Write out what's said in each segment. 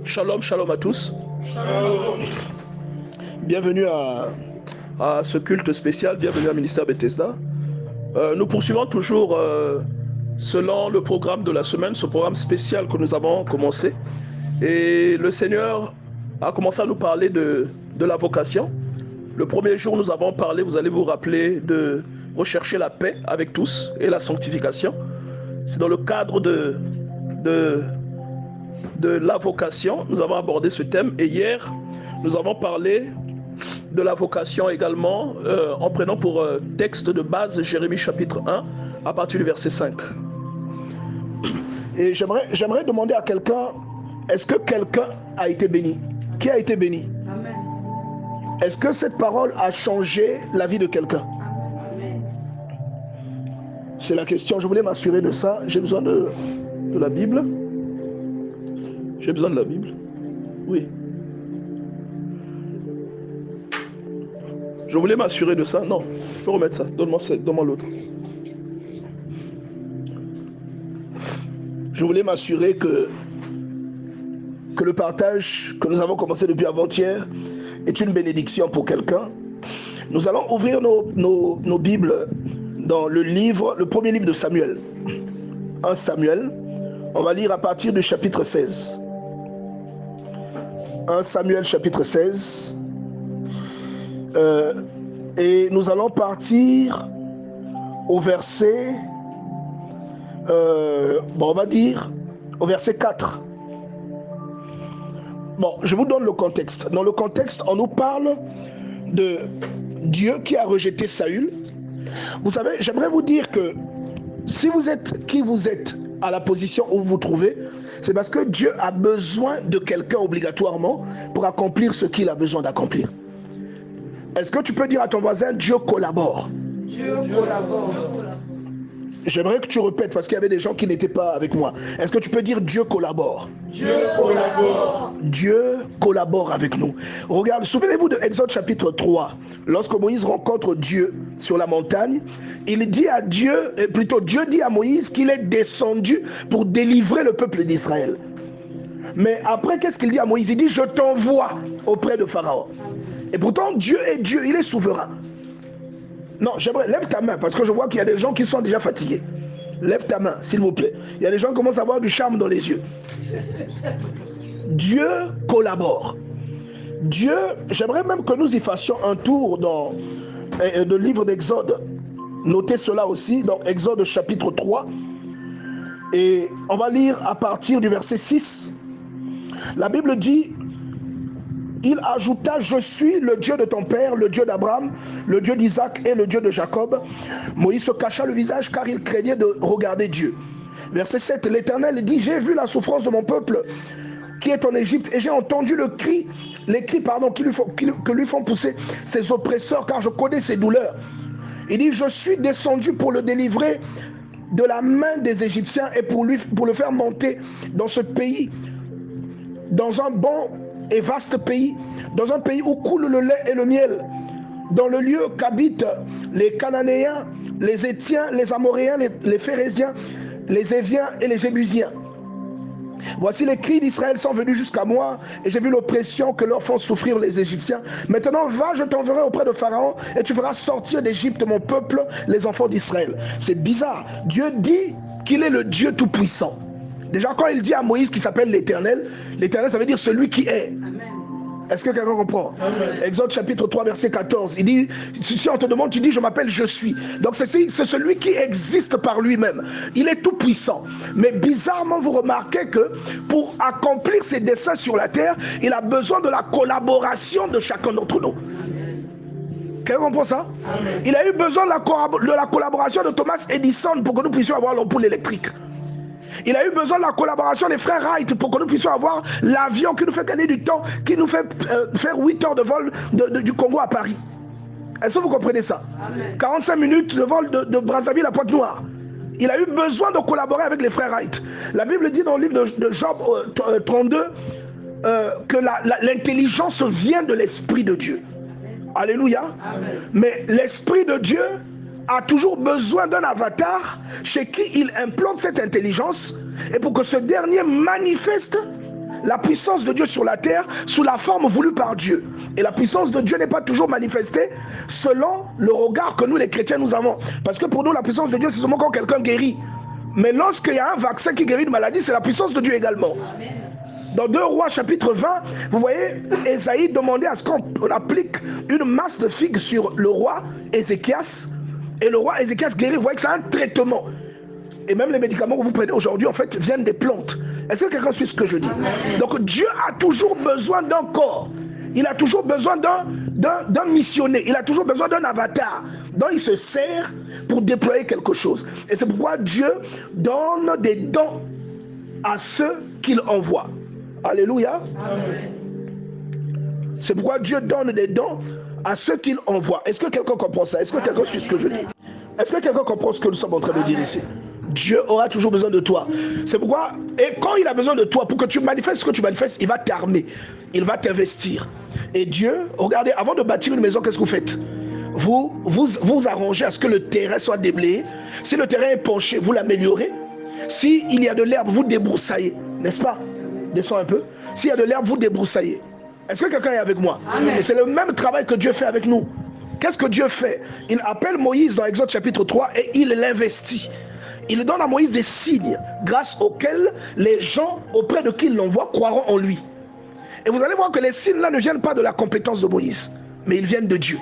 Shalom, shalom à tous. Shalom. Bienvenue à ce culte spécial, bienvenue à Ministère Bethesda. Nous poursuivons toujours selon le programme de la semaine, ce programme spécial que nous avons commencé. Et le Seigneur a commencé à nous parler de la vocation. Le premier jour, nous avons parlé, vous allez vous rappeler, de rechercher la paix avec tous et la sanctification. C'est dans le cadre de la vocation, nous avons abordé ce thème. Et hier, nous avons parlé de la vocation également, en prenant pour texte de base Jérémie chapitre 1, à partir du verset 5. Et j'aimerais demander à quelqu'un, est-ce que quelqu'un a été béni? Qui a été béni? Amen. Est-ce que cette parole a changé la vie de quelqu'un? Amen. C'est la question, je voulais m'assurer de ça. J'ai besoin de la Bible. J'ai besoin de la Bible. Oui. Je voulais m'assurer de ça. Non, je peux remettre ça. Donne-moi l'autre. Je voulais m'assurer que le partage que nous avons commencé depuis avant-hier est une bénédiction pour quelqu'un. Nous allons ouvrir nos Bibles dans le premier livre de Samuel. 1 Samuel. On va lire à partir du chapitre 16. 1 Samuel chapitre 16. Et nous allons partir au verset, on va dire, au verset 4. Bon, je vous donne le contexte. Dans le contexte, on nous parle de Dieu qui a rejeté Saül. Vous savez, j'aimerais vous dire que si vous êtes qui vous êtes à la position où vous vous trouvez, c'est parce que Dieu a besoin de quelqu'un obligatoirement pour accomplir ce qu'il a besoin d'accomplir. Est-ce que tu peux dire à ton voisin, Dieu collabore? Dieu collabore. J'aimerais que tu répètes parce qu'il y avait des gens qui n'étaient pas avec moi. Est-ce que tu peux dire Dieu collabore? Dieu collabore. Dieu collabore avec nous. Regarde, souvenez-vous de Exode chapitre 3. Lorsque Moïse rencontre Dieu sur la montagne, il dit à Dieu, plutôt Dieu dit à Moïse qu'il est descendu pour délivrer le peuple d'Israël. Mais après, qu'est-ce qu'il dit à Moïse? Il dit, je t'envoie auprès de Pharaon. Et pourtant, Dieu est Dieu, il est souverain. Non, j'aimerais, lève ta main, parce que je vois qu'il y a des gens qui sont déjà fatigués. Lève ta main, s'il vous plaît. Il y a des gens qui commencent à avoir du charme dans les yeux. Dieu collabore. Dieu, j'aimerais même que nous y fassions un tour dans le livre d'Exode. Notez cela aussi, dans Exode chapitre 3. Et on va lire à partir du verset 6. La Bible dit... Il ajouta, je suis le Dieu de ton père, le Dieu d'Abraham, le Dieu d'Isaac et le Dieu de Jacob. Moïse se cacha le visage car il craignait de regarder Dieu. Verset 7, l'Éternel dit, j'ai vu la souffrance de mon peuple qui est en Égypte et j'ai entendu les cris que lui font pousser ses oppresseurs car je connais ses douleurs. Il dit, je suis descendu pour le délivrer de la main des Égyptiens et pour le faire monter dans ce pays, dans un bon et vaste pays, dans un pays où coule le lait et le miel, dans le lieu qu'habitent les Cananéens, les Héthiens, les Amoréens, les Phérésiens, les Éviens et les Jébusiens. Voici les cris d'Israël sont venus jusqu'à moi et j'ai vu l'oppression que leur font souffrir les Égyptiens. Maintenant va, je t'enverrai auprès de Pharaon et tu feras sortir d'Égypte mon peuple, les enfants d'Israël. C'est bizarre, Dieu dit qu'il est le Dieu tout-puissant. Déjà, quand il dit à Moïse qu'il s'appelle l'Éternel, l'Éternel, ça veut dire celui qui est. Amen. Est-ce que quelqu'un comprend? Amen. Exode chapitre 3, verset 14. Il dit, si on te demande, tu dis, je m'appelle, je suis. Donc, c'est celui qui existe par lui-même. Il est tout puissant. Mais bizarrement, vous remarquez que pour accomplir ses desseins sur la terre, il a besoin de la collaboration de chacun d'entre nous. Quelqu'un comprend ça? Amen. Il a eu besoin de la collaboration de Thomas Edison pour que nous puissions avoir l'ampoule électrique. Il a eu besoin de la collaboration des frères Wright pour que nous puissions avoir l'avion qui nous fait gagner du temps, qui nous fait faire 8 heures de vol du Congo à Paris. Est-ce que vous comprenez ça? Amen. 45 minutes de vol de Brazzaville à Pointe-Noire. Il a eu besoin de collaborer avec les frères Wright. La Bible dit dans le livre de Job 32 que l'intelligence vient de l'Esprit de Dieu. Alléluia. Amen. Mais l'Esprit de Dieu a toujours besoin d'un avatar chez qui il implante cette intelligence et pour que ce dernier manifeste la puissance de Dieu sur la terre sous la forme voulue par Dieu. Et la puissance de Dieu n'est pas toujours manifestée selon le regard que nous les chrétiens nous avons. Parce que pour nous la puissance de Dieu c'est seulement quand quelqu'un guérit. Mais lorsqu'il y a un vaccin qui guérit une maladie, c'est la puissance de Dieu également. Amen. Dans 2 Rois chapitre 20, vous voyez, Ésaïe demandait à ce qu'on applique une masse de figues sur le roi Ézéchias. Et le roi Ézéchias guérit, vous voyez que c'est un traitement. Et même les médicaments que vous prenez aujourd'hui, en fait, viennent des plantes. Est-ce que quelqu'un suit ce que je dis? Amen. Donc Dieu a toujours besoin d'un corps. Il a toujours besoin d'un missionnaire. Il a toujours besoin d'un avatar dont il se sert pour déployer quelque chose. Et c'est pourquoi Dieu donne des dons à ceux qu'il envoie. Alléluia. Amen. C'est pourquoi Dieu donne des dons à ceux qu'il envoie. Est-ce que quelqu'un comprend ça? Est-ce que quelqu'un suit ce que je dis? Est-ce que quelqu'un comprend ce que nous sommes en train de dire ici? Dieu aura toujours besoin de toi. C'est pourquoi, et quand il a besoin de toi, pour que tu manifestes ce que tu manifestes, il va t'armer, il va t'investir. Et Dieu, regardez, avant de bâtir une maison, qu'est-ce que vous faites? Vous arrangez à ce que le terrain soit déblayé. Si le terrain est penché, vous l'améliorez. S'il y a de l'herbe, vous débroussaillez, n'est-ce pas? Descends un peu. S'il y a de l'herbe, vous débroussaillez. Est-ce que quelqu'un est avec moi? Amen. Et c'est le même travail que Dieu fait avec nous. Qu'est-ce que Dieu fait? Il appelle Moïse dans Exode chapitre 3 et il l'investit. Il donne à Moïse des signes grâce auxquels les gens auprès de qui il l'envoie croiront en lui. Et vous allez voir que les signes là ne viennent pas de la compétence de Moïse, mais ils viennent de Dieu.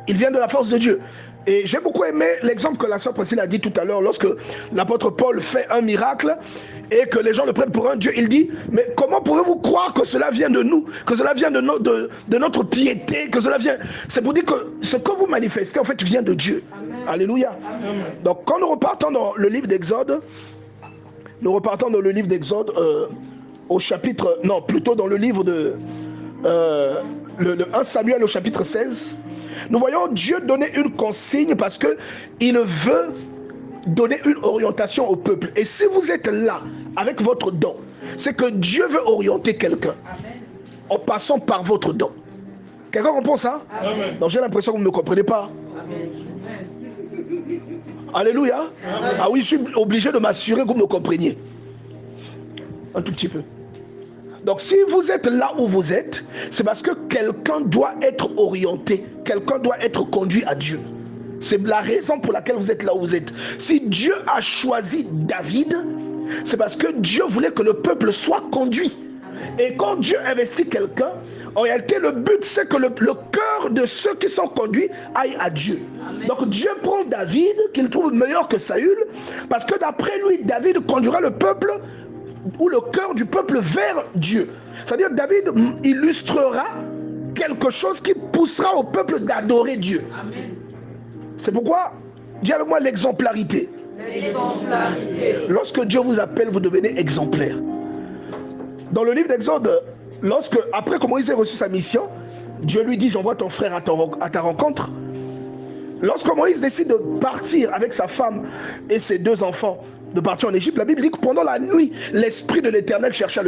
Ils viennent de la force de Dieu. Et j'ai beaucoup aimé l'exemple que la sœur Priscille a dit tout à l'heure, lorsque l'apôtre Paul fait un miracle et que les gens le prennent pour un Dieu. Il dit, mais comment pouvez-vous croire que cela vient de nous, que cela vient de notre piété, que cela vient... C'est pour dire que ce que vous manifestez en fait vient de Dieu. Amen. Alléluia. Amen. Donc quand nous repartons dans le livre d'Exode, au chapitre, non, plutôt dans le livre de le 1 Samuel au chapitre 16, nous voyons Dieu donner une consigne parce qu'il veut donner une orientation au peuple. Et si vous êtes là avec votre don, c'est que Dieu veut orienter quelqu'un en passant par votre don. Quelqu'un comprend ça? Amen. Donc j'ai l'impression que vous ne me comprenez pas. Amen. Alléluia. Amen. Ah oui, je suis obligé de m'assurer que vous me compreniez. Un tout petit peu. Donc si vous êtes là où vous êtes, c'est parce que quelqu'un doit être orienté, quelqu'un doit être conduit à Dieu. C'est la raison pour laquelle vous êtes là où vous êtes. Si Dieu a choisi David, c'est parce que Dieu voulait que le peuple soit conduit. Et quand Dieu investit quelqu'un, en réalité le but c'est que le cœur de ceux qui sont conduits aille à Dieu. Amen. Donc Dieu prend David, qu'il trouve meilleur que Saül, parce que d'après lui, David conduira le peuple ou le cœur du peuple vers Dieu. C'est-à-dire David illustrera quelque chose qui poussera au peuple d'adorer Dieu. Amen. C'est pourquoi, dis avec moi l'exemplarité. L'exemplarité. Lorsque Dieu vous appelle, vous devenez exemplaire. Dans le livre d'Exode, après que Moïse ait reçu sa mission, Dieu lui dit, j'envoie ton frère à ta rencontre. Lorsque Moïse décide de partir avec sa femme et ses 2 enfants, de partir en Égypte, la Bible dit que pendant la nuit, l'Esprit de l'Éternel cherchait à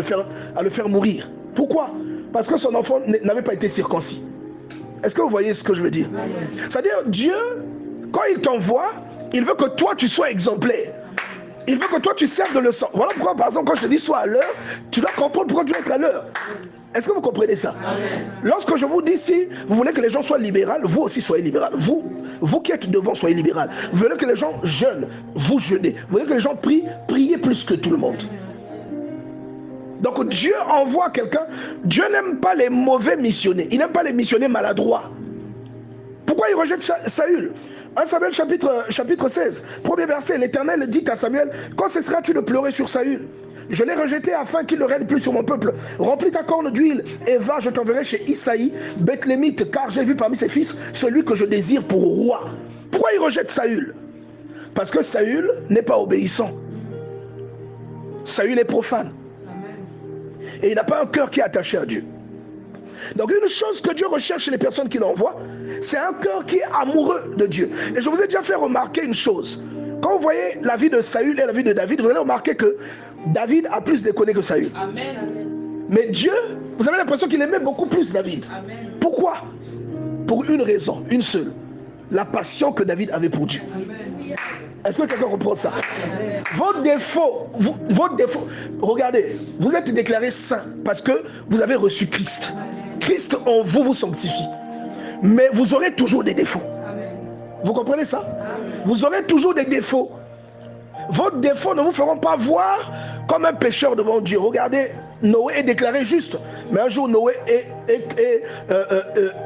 le faire mourir. Pourquoi? Parce que son enfant n'avait pas été circoncis. Est-ce que vous voyez ce que je veux dire? C'est-à-dire, Dieu, quand il t'envoie, il veut que toi, tu sois exemplaire. Il veut que toi, tu serves de leçon. Voilà pourquoi, par exemple, quand je te dis sois à l'heure, tu dois comprendre pourquoi tu dois être à l'heure. Est-ce que vous comprenez ça? Amen. Lorsque je vous dis si vous voulez que les gens soient libéraux, vous aussi soyez libéral. Vous qui êtes devant, soyez libéral. Vous voulez que les gens jeûnent, vous jeûnez. Vous voulez que les gens prient, priez plus que tout le monde. Donc Dieu envoie quelqu'un. Dieu n'aime pas les mauvais missionnaires. Il n'aime pas les missionnaires maladroits. Pourquoi il rejette Saül? 1 Samuel chapitre 16, premier verset, l'Éternel dit à Samuel, quand cesseras-tu de pleurer sur Saül? Je l'ai rejeté afin qu'il ne règne plus sur mon peuple. Remplis ta corne d'huile et va, je t'enverrai chez Isaïe, Bethlémite, car j'ai vu parmi ses fils celui que je désire pour roi. Pourquoi il rejette Saül? Parce que Saül n'est pas obéissant. Saül est profane. Et il n'a pas un cœur qui est attaché à Dieu. Donc une chose que Dieu recherche chez les personnes qu'il envoie, c'est un cœur qui est amoureux de Dieu. Et je vous ai déjà fait remarquer une chose. Quand vous voyez la vie de Saül et la vie de David, vous allez remarquer que David a plus déconné que Saül. Amen. Mais Dieu, vous avez l'impression qu'il aimait beaucoup plus David. Amen. Pourquoi? Pour une raison, une seule. La passion que David avait pour Dieu. Amen. Est-ce que quelqu'un comprend ça? Vos défauts, regardez, vous êtes déclarés saints parce que vous avez reçu Christ. Christ en vous vous sanctifie. Mais vous aurez toujours des défauts. Vous comprenez ça? Vous aurez toujours des défauts. Vos défauts ne vous feront pas voir comme un pécheur devant Dieu. Regardez, Noé est déclaré juste. Mais un jour, Noé est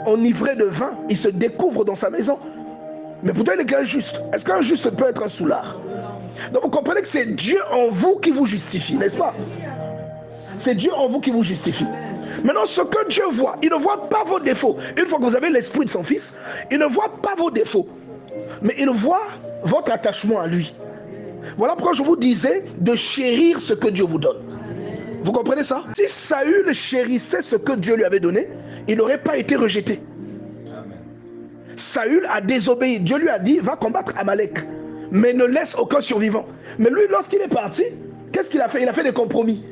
enivré de vin. Il se découvre dans sa maison. Mais pourtant, il est déclaré juste. Est-ce qu'un juste peut être un soulard? Donc vous comprenez que c'est Dieu en vous qui vous justifie, n'est-ce pas? C'est Dieu en vous qui vous justifie. Maintenant, ce que Dieu voit, il ne voit pas vos défauts. Une fois que vous avez l'esprit de son Fils, il ne voit pas vos défauts. Mais il voit votre attachement à lui. Voilà pourquoi je vous disais de chérir ce que Dieu vous donne. Vous comprenez ça? Si Saül chérissait ce que Dieu lui avait donné, il n'aurait pas été rejeté. Saül a désobéi. Dieu lui a dit, va combattre Amalek, mais ne laisse aucun survivant. Mais lui, lorsqu'il est parti, qu'est-ce qu'il a fait? Il a fait des compromis.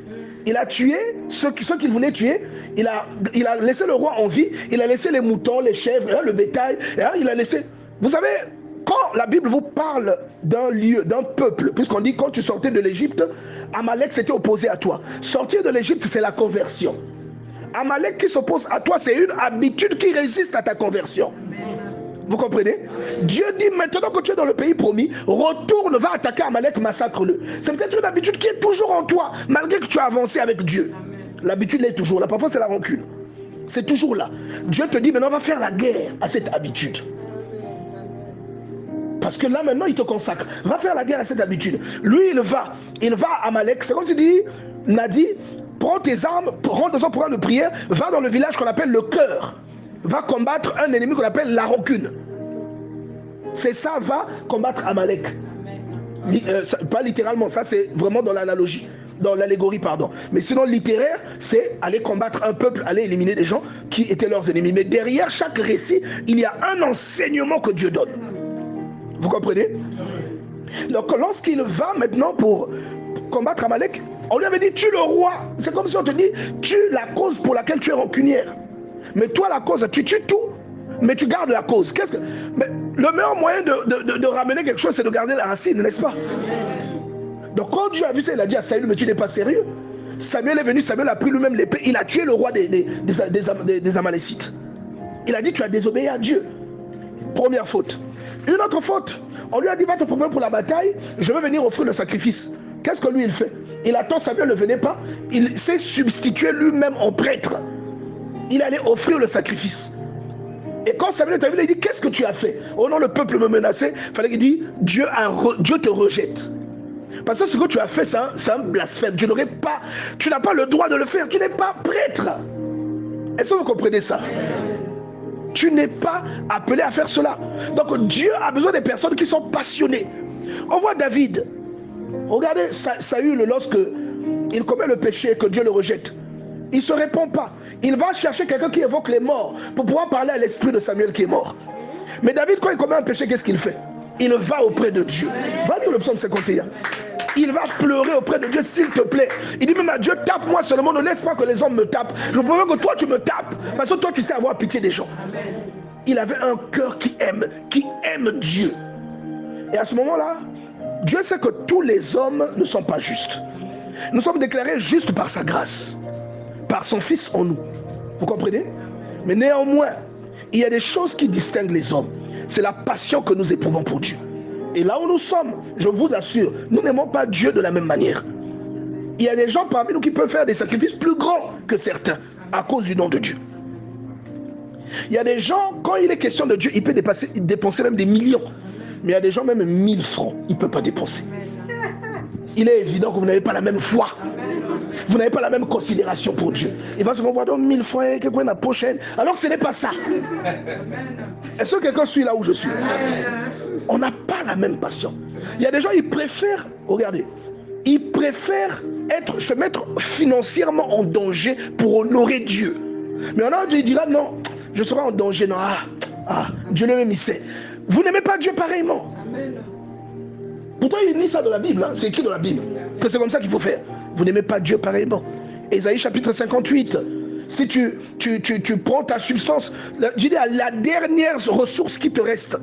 Il a tué ceux qu'il voulait tuer. Il a laissé le roi en vie. Il a laissé les moutons, les chèvres, le bétail. Il a laissé... Vous savez, quand la Bible vous parle d'un lieu, d'un peuple, puisqu'on dit quand tu sortais de l'Égypte, Amalek s'était opposé à toi. Sortir de l'Égypte, c'est la conversion. Amalek qui s'oppose à toi, c'est une habitude qui résiste à ta conversion. Vous comprenez? Dieu dit maintenant que tu es dans le pays promis, retourne, va attaquer Amalek, massacre-le. C'est peut-être une habitude qui est toujours en toi, malgré que tu as avancé avec Dieu. L'habitude est toujours là. Parfois c'est la rancune. C'est toujours là. Dieu te dit maintenant va faire la guerre à cette habitude. Parce que là maintenant il te consacre. Va faire la guerre à cette habitude. Lui il va à Amalek. C'est comme s'il dit, Nadi, prends tes armes, rentre dans son programme de prière, va dans le village qu'on appelle le cœur. Va combattre un ennemi qu'on appelle la rancune. C'est ça, va combattre Amalek. Pas littéralement, ça c'est vraiment dans l'analogie, dans l'allégorie, pardon. Mais sinon, littéraire, c'est aller combattre un peuple, aller éliminer des gens qui étaient leurs ennemis. Mais derrière chaque récit, il y a un enseignement que Dieu donne. Vous comprenez? Donc, lorsqu'il va maintenant pour combattre Amalek, on lui avait dit, tue le roi. C'est comme si on te dit, tue la cause pour laquelle tu es rancunière. Mais toi, la cause, tu tues tout, mais tu gardes la cause. Mais le meilleur moyen de ramener quelque chose, c'est de garder la racine, n'est-ce pas? Donc quand Dieu a vu ça, il a dit à Saül, mais tu n'es pas sérieux. Samuel est venu, Samuel a pris lui-même l'épée, il a tué le roi des Amalécites. Il a dit, tu as désobéi à Dieu. Première faute. Une autre faute, on lui a dit, va te préparer pour la bataille, je vais venir offrir le sacrifice. Qu'est-ce que lui il fait? Il attend, Samuel ne venait pas, il s'est substitué lui-même en prêtre. Il allait offrir le sacrifice. Et quand Samuel est arrivé, il dit, qu'est-ce que tu as fait? Oh non, le peuple me menaçait. Il fallait qu'il dise, Dieu te rejette. Parce que ce que tu as fait, c'est un blasphème. Tu n'as pas le droit de le faire. Tu n'es pas prêtre. Est-ce que vous comprenez ça? Tu n'es pas appelé à faire cela. Donc Dieu a besoin des personnes qui sont passionnées. On voit David. Regardez Saül lorsque il commet le péché et que Dieu le rejette. Il ne se répond pas. Il va chercher quelqu'un qui évoque les morts pour pouvoir parler à l'esprit de Samuel qui est mort. Mais David, quand il commet un péché, qu'est-ce qu'il fait? Il va auprès de Dieu. Va lire le psaume 51. Il va pleurer auprès de Dieu, s'il te plaît. Il dit même à Dieu, tape-moi seulement, ne laisse pas que les hommes me tapent. Je veux que toi tu me tapes, parce que toi tu sais avoir pitié des gens. Il avait un cœur qui aime Dieu. Et à ce moment-là, Dieu sait que tous les hommes ne sont pas justes. Nous sommes déclarés justes par sa grâce, par son Fils en nous. Vous comprenez? Mais néanmoins, il y a des choses qui distinguent les hommes. C'est la passion que nous éprouvons pour Dieu. Et là où nous sommes, je vous assure, nous n'aimons pas Dieu de la même manière. Il y a des gens parmi nous qui peuvent faire des sacrifices plus grands que certains à cause du nom de Dieu. Il y a des gens, quand il est question de Dieu, il peut dépenser même des millions. Mais il y a des gens, même 1000 francs, il ne peut pas dépenser. Il est évident que vous n'avez pas la même foi. Vous n'avez pas la même considération pour Dieu. Il va se voir donc 1000 francs, quelqu'un dans la prochaine. Alors que ce n'est pas ça. Est-ce que quelqu'un suit là où je suis? On n'a pas la même passion. Il y a des gens, ils préfèrent, regardez, ils préfèrent se mettre financièrement en danger pour honorer Dieu. Mais on a dit, il dira non, je serai en danger. Non, Dieu lui-même il sait. Vous n'aimez pas Dieu pareillement. Pourtant il dit ça dans la Bible, hein. C'est écrit dans la Bible que c'est comme ça qu'il faut faire. Vous n'aimez pas Dieu pareillement. Ésaïe chapitre 58. Si tu prends ta substance, je dis à la dernière ressource qui te reste,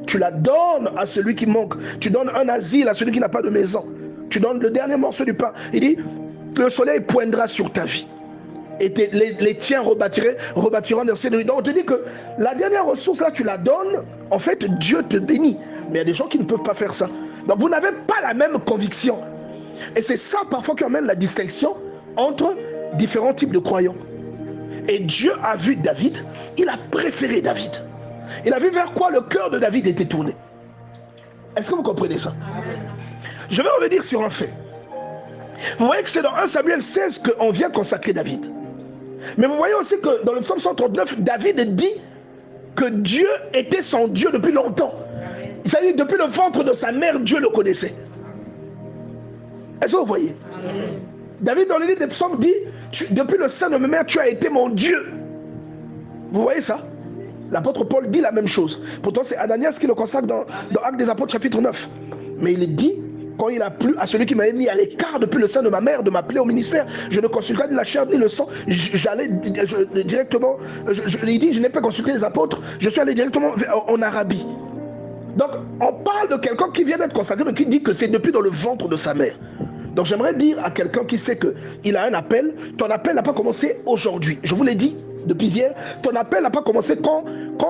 tu la donnes à celui qui manque. Tu donnes un asile à celui qui n'a pas de maison. Tu donnes le dernier morceau du pain. Il dit, le soleil poindra sur ta vie. Et les tiens rebâtiront leur ciel. Donc on te dit que la dernière ressource là, tu la donnes. En fait, Dieu te bénit. Mais il y a des gens qui ne peuvent pas faire ça. Donc vous n'avez pas la même conviction. Et c'est ça parfois qui amène la distinction entre différents types de croyants. Et Dieu a vu David, il a préféré David. Il a vu vers quoi le cœur de David était tourné. Est-ce que vous comprenez ça? Je vais revenir sur un fait. Vous voyez que c'est dans 1 Samuel 16 qu'on vient consacrer David. Mais vous voyez aussi que dans le psaume 139, David dit que Dieu était son Dieu depuis longtemps. C'est-à-dire depuis le ventre de sa mère, Dieu le connaissait. Est-ce que vous voyez? David dans le livre des psaumes dit, depuis le sein de ma mère, tu as été mon Dieu. Vous voyez ça? L'apôtre Paul dit la même chose. Pourtant c'est Ananias qui le consacre dans Actes des Apôtres chapitre 9. Mais il dit, quand il a plu à celui qui m'avait mis à l'écart depuis le sein de ma mère de m'appeler au ministère, je ne consultais ni la chair ni le sang, j'allais directement, il dit, je n'ai pas consulté les apôtres, je suis allé directement en Arabie. Donc on parle de quelqu'un qui vient d'être consacré, mais qui dit que c'est depuis dans le ventre de sa mère. Donc j'aimerais dire à quelqu'un qui sait qu'il a un appel, ton appel n'a pas commencé aujourd'hui. Je vous l'ai dit depuis hier, ton appel n'a pas commencé quand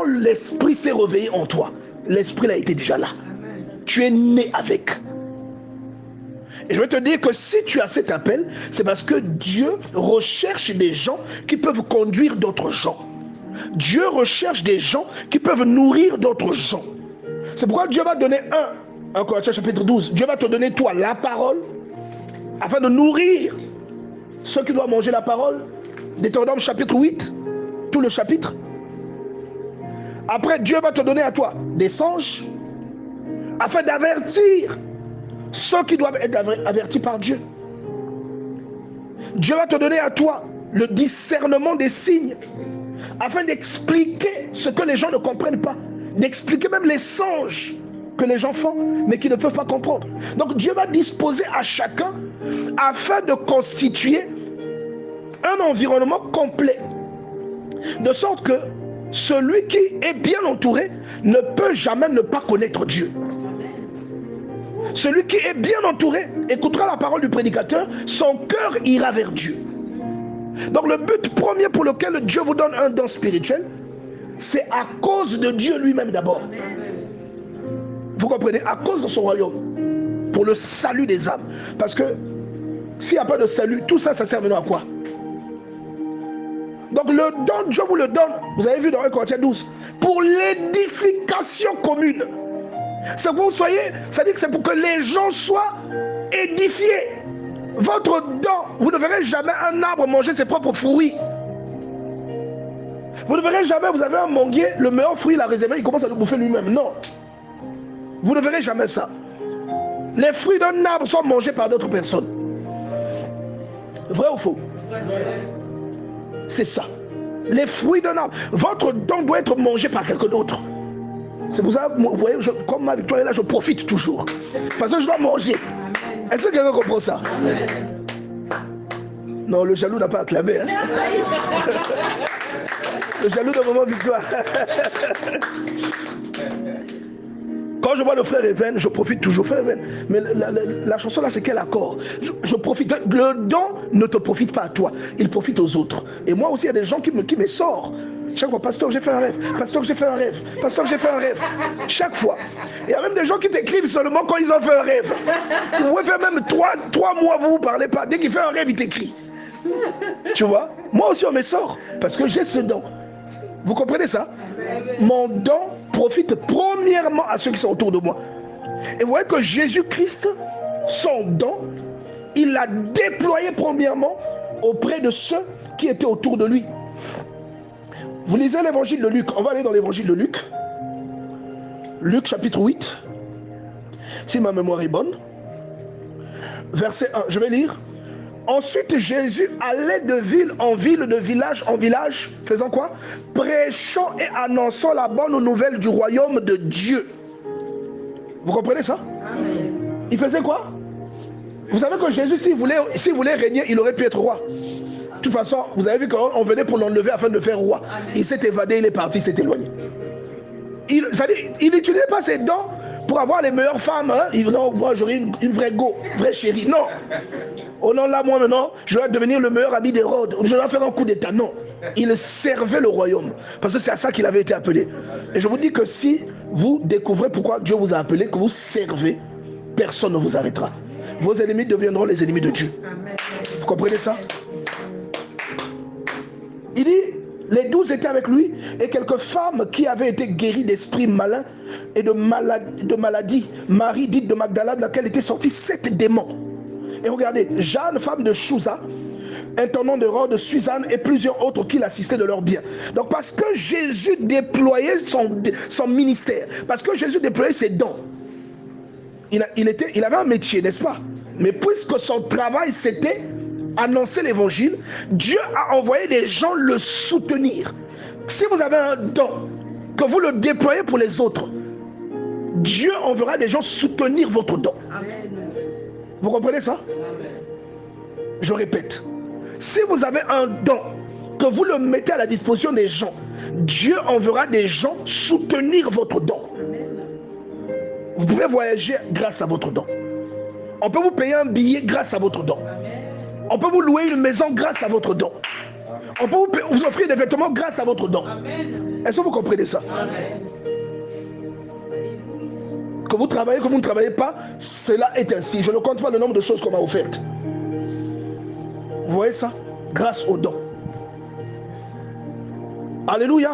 l'esprit s'est réveillé en toi. L'esprit a été déjà là. Tu es né avec. Et je vais te dire que si tu as cet appel, c'est parce que Dieu recherche des gens qui peuvent conduire d'autres gens. Dieu recherche des gens qui peuvent nourrir d'autres gens. C'est pourquoi Dieu va donner 1 Corinthiens chapitre 12. Dieu va te donner toi la parole afin de nourrir ceux qui doivent manger la parole. Deutéronome chapitre 8, tout le chapitre. Après, Dieu va te donner à toi des songes afin d'avertir ceux qui doivent être avertis par Dieu. Dieu va te donner à toi le discernement des signes afin d'expliquer ce que les gens ne comprennent pas, d'expliquer même les songes que les gens font mais qui ne peuvent pas comprendre. Donc Dieu va disposer à chacun afin de constituer un environnement complet, de sorte que celui qui est bien entouré ne peut jamais ne pas connaître Dieu. Celui qui est bien entouré écoutera la parole du prédicateur, son cœur ira vers Dieu. Donc le but premier pour lequel Dieu vous donne un don spirituel, c'est à cause de Dieu lui-même d'abord. Vous comprenez? À cause de son royaume, pour le salut des âmes. Parce que s'il n'y a pas de salut, tout ça, ça sert maintenant à quoi? Donc le don, Dieu vous le donne, vous avez vu dans 1 Corinthiens 12, pour l'édification commune. C'est que vous soyez, ça dit que c'est pour que les gens soient édifiés. Votre don, vous ne verrez jamais un arbre manger ses propres fruits. Vous ne verrez jamais, vous avez un manguier, le meilleur fruit il a réservé, il commence à le bouffer lui-même. Non. Vous ne verrez jamais ça. Les fruits d'un arbre sont mangés par d'autres personnes. Vrai ou faux? C'est ça. Les fruits d'un arbre. Votre don doit être mangé par quelqu'un d'autre. C'est pour ça, vous voyez, comme ma victoire est là, je profite toujours. Parce que je dois manger. Est-ce que quelqu'un comprend ça? Non, le jaloux n'a pas acclamé. Hein? Le jaloux de moment victoire. Quand je vois le frère Even, je profite toujours, frère Even. Mais la chanson là, c'est quel accord? Je profite. Le don ne te profite pas à toi, il profite aux autres. Et moi aussi, il y a des gens qui me sortent. Chaque fois, pasteur, j'ai fait un rêve. Pasteur, j'ai fait un rêve. Pasteur, j'ai fait un rêve. Chaque fois. Il y a même des gens qui t'écrivent seulement quand ils ont fait un rêve. Vous pouvez faire même 3 mois, vous ne parlez pas. Dès qu'il fait un rêve, il t'écrit. Tu vois? Moi aussi, on me sort. Parce que j'ai ce don. Vous comprenez ça? Mon don profite premièrement à ceux qui sont autour de moi. Et vous voyez que Jésus-Christ, son don, il l'a déployé premièrement auprès de ceux qui étaient autour de lui. Vous lisez l'évangile de Luc. On va aller dans l'évangile de Luc. Luc chapitre 8. Si ma mémoire est bonne. Verset 1. Je vais lire. Ensuite Jésus allait de ville en ville, de village en village, faisant quoi? Prêchant et annonçant la bonne nouvelle du royaume de Dieu. Vous comprenez ça? Amen. Il faisait quoi? Vous savez que Jésus, s'il voulait régner, il aurait pu être roi. De toute façon, vous avez vu qu'on venait pour l'enlever afin de le faire roi. Il s'est évadé, il est parti, il s'est éloigné. Il n'utilisait pas ses dons pour avoir les meilleures femmes. Hein? Non, moi j'aurais une vraie vraie chérie. Non. Oh non, là, moi maintenant, je vais devenir le meilleur ami d'Hérode. Je vais faire un coup d'état. Non. Il servait le royaume. Parce que c'est à ça qu'il avait été appelé. Et je vous dis que si vous découvrez pourquoi Dieu vous a appelé, que vous servez, personne ne vous arrêtera. Vos ennemis deviendront les ennemis de Dieu. Vous comprenez ça? Il dit, les 12 étaient avec lui et quelques femmes qui avaient été guéries d'esprits malins et de maladies. Marie, dite de Magdala, de laquelle étaient sortis 7 démons. Et regardez, Jeanne, femme de Chouza, intendant de Rhodes, Suzanne et plusieurs autres qui l'assistaient de leurs biens. Donc parce que Jésus déployait son ministère, parce que Jésus déployait ses dons, il avait un métier, n'est-ce pas? Mais puisque son travail c'était annoncer l'évangile, Dieu a envoyé des gens le soutenir. Si vous avez un don, que vous le déployez pour les autres, Dieu enverra des gens soutenir votre don. Amen. Vous comprenez ça? Amen. Je répète, si vous avez un don, que vous le mettez à la disposition des gens, Dieu enverra des gens soutenir votre don. Vous pouvez voyager grâce à votre don. On peut vous payer un billet grâce à votre don. On peut vous louer une maison grâce à votre don. On peut vous offrir des vêtements grâce à votre don. Est-ce que vous comprenez ça? Amen. Que vous travaillez, que vous ne travaillez pas, cela est ainsi. Je ne compte pas le nombre de choses qu'on m'a offertes. Vous voyez ça? Grâce au don. Alléluia.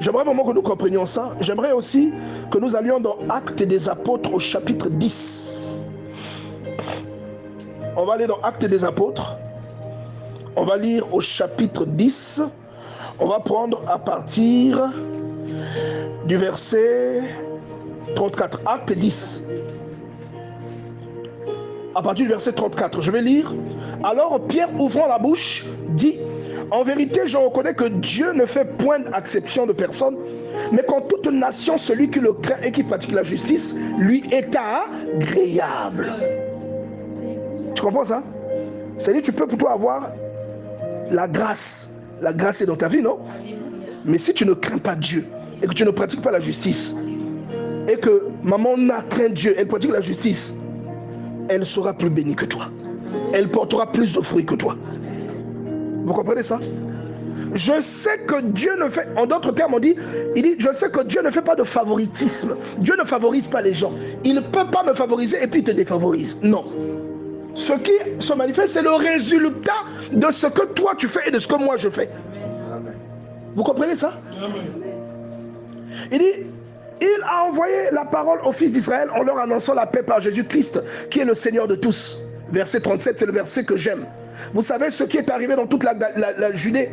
J'aimerais vraiment que nous comprenions ça. J'aimerais aussi que nous allions dans Actes des Apôtres au chapitre 10. On va aller dans Actes des Apôtres. On va lire au chapitre 10. On va prendre à partir du verset 34. Actes 10. À partir du verset 34. Je vais lire. Alors Pierre, ouvrant la bouche, dit: en vérité, je reconnais que Dieu ne fait point d'acception de personne, mais qu'en toute nation, celui qui le craint et qui pratique la justice, lui est agréable. Tu comprends ça? C'est-à-dire, tu peux plutôt avoir la grâce. La grâce est dans ta vie, non? Mais si tu ne crains pas Dieu et que tu ne pratiques pas la justice, et que maman n'a craint Dieu, elle pratique la justice, elle sera plus bénie que toi. Elle portera plus de fruits que toi. Vous comprenez ça? Je sais que Dieu ne fait, en d'autres termes, il dit, je sais que Dieu ne fait pas de favoritisme. Dieu ne favorise pas les gens. Il ne peut pas me favoriser et puis il te défavorise. Non. Ce qui se manifeste, c'est le résultat de ce que toi tu fais et de ce que moi je fais. Vous comprenez ça? Il dit, il a envoyé la parole aux fils d'Israël en leur annonçant la paix par Jésus-Christ, qui est le Seigneur de tous. Verset 37, c'est le verset que j'aime. Vous savez ce qui est arrivé dans toute la Judée,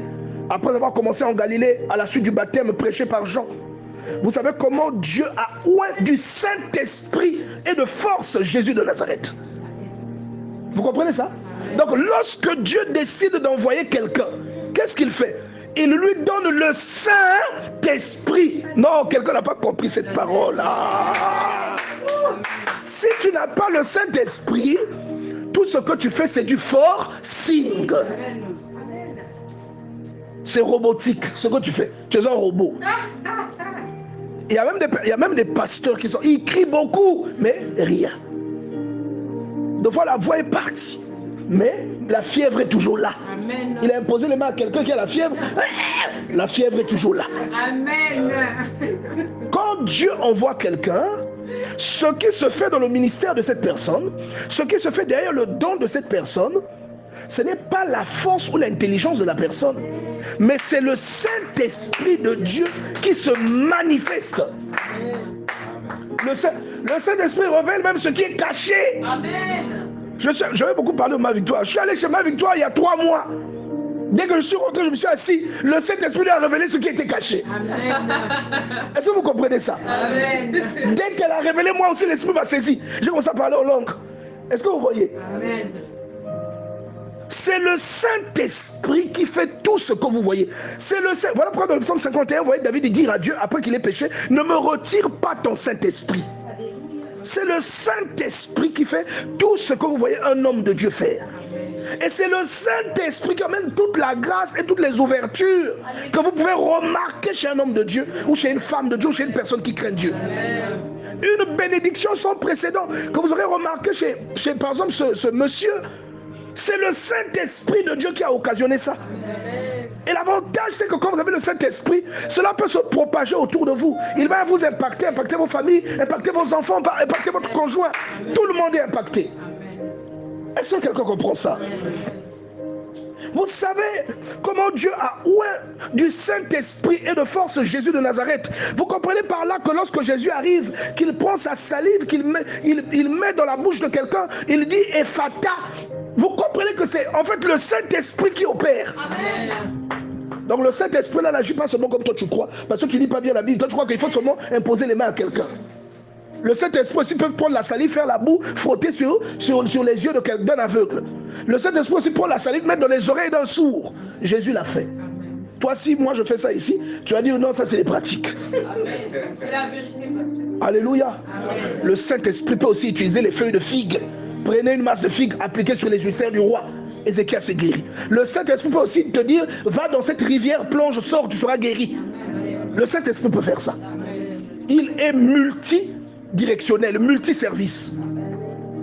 après avoir commencé en Galilée, à la suite du baptême prêché par Jean. Vous savez comment Dieu a oint du Saint-Esprit et de force Jésus de Nazareth. Vous comprenez ça? Donc lorsque Dieu décide d'envoyer quelqu'un, qu'est-ce qu'il fait? Il lui donne le Saint-Esprit. Non, quelqu'un n'a pas compris cette parole. Ah. Si tu n'as pas le Saint-Esprit, tout ce que tu fais, c'est du forcing. C'est robotique, ce que tu fais. Tu es un robot. Il y a même des pasteurs qui sont... Ils crient beaucoup, mais rien. Des fois, la voix est partie. Mais la fièvre est toujours là. Amen. Il a imposé les mains à quelqu'un qui a la fièvre. La fièvre est toujours là. Amen. Quand Dieu envoie quelqu'un, ce qui se fait dans le ministère de cette personne, ce qui se fait derrière le don de cette personne, ce n'est pas la force ou l'intelligence de la personne, mais c'est le Saint-Esprit de Dieu qui se manifeste. Le Saint-Esprit révèle même ce qui est caché. Amen. Je vais beaucoup parler de ma victoire. Je suis allé chez ma victoire il y a 3 mois. Dès que je suis rentré, je me suis assis. Le Saint-Esprit a révélé ce qui était caché. Est-ce que vous comprenez ça? Amen. Dès qu'elle a révélé, moi aussi, l'Esprit m'a saisi. J'ai commencé à parler en langue. Est-ce que vous voyez? Amen. C'est le Saint-Esprit qui fait tout ce que vous voyez. Voilà pourquoi dans le psaume 51, vous voyez David dire à Dieu, après qu'il ait péché, ne me retire pas ton Saint-Esprit. C'est le Saint-Esprit qui fait tout ce que vous voyez un homme de Dieu faire. Et c'est le Saint-Esprit qui amène toute la grâce et toutes les ouvertures que vous pouvez remarquer chez un homme de Dieu, ou chez une femme de Dieu, ou chez une personne qui craint Dieu. Une bénédiction sans précédent que vous aurez remarqué chez par exemple, ce monsieur. C'est le Saint-Esprit de Dieu qui a occasionné ça. Et l'avantage, c'est que quand vous avez le Saint-Esprit, cela peut se propager autour de vous. Il va vous impacter, impacter vos familles, impacter vos enfants, impacter votre conjoint. Tout le monde est impacté. Est-ce que quelqu'un comprend ça? Vous savez comment Dieu a oint du Saint-Esprit et de force Jésus de Nazareth. Vous comprenez par là que lorsque Jésus arrive, qu'il prend sa salive, qu'il met dans la bouche de quelqu'un, il dit Ephata. Vous comprenez que c'est en fait le Saint-Esprit qui opère. Amen. Donc le Saint-Esprit là n'agit pas seulement comme toi tu crois. Parce que tu lis pas bien la Bible. Toi tu crois qu'il faut seulement imposer les mains à quelqu'un. Le Saint-Esprit aussi peut prendre la salive, faire la boue, frotter sur les yeux d'un aveugle. Le Saint-Esprit aussi prend la salive, mettre dans les oreilles d'un sourd. Jésus l'a fait. Toi, si moi je fais ça ici, tu vas dire non, ça c'est des pratiques. Amen. C'est la vérité, pasteur. Alléluia. Amen. Le Saint-Esprit peut aussi utiliser les feuilles de figue. Prenez une masse de figues, appliquez sur les ulcères du roi. Ézéchias s'est guéri. Le Saint-Esprit peut aussi te dire, va dans cette rivière, plonge, sors, tu seras guéri. Le Saint-Esprit peut faire ça. Il est multidirectionnel, multiservice.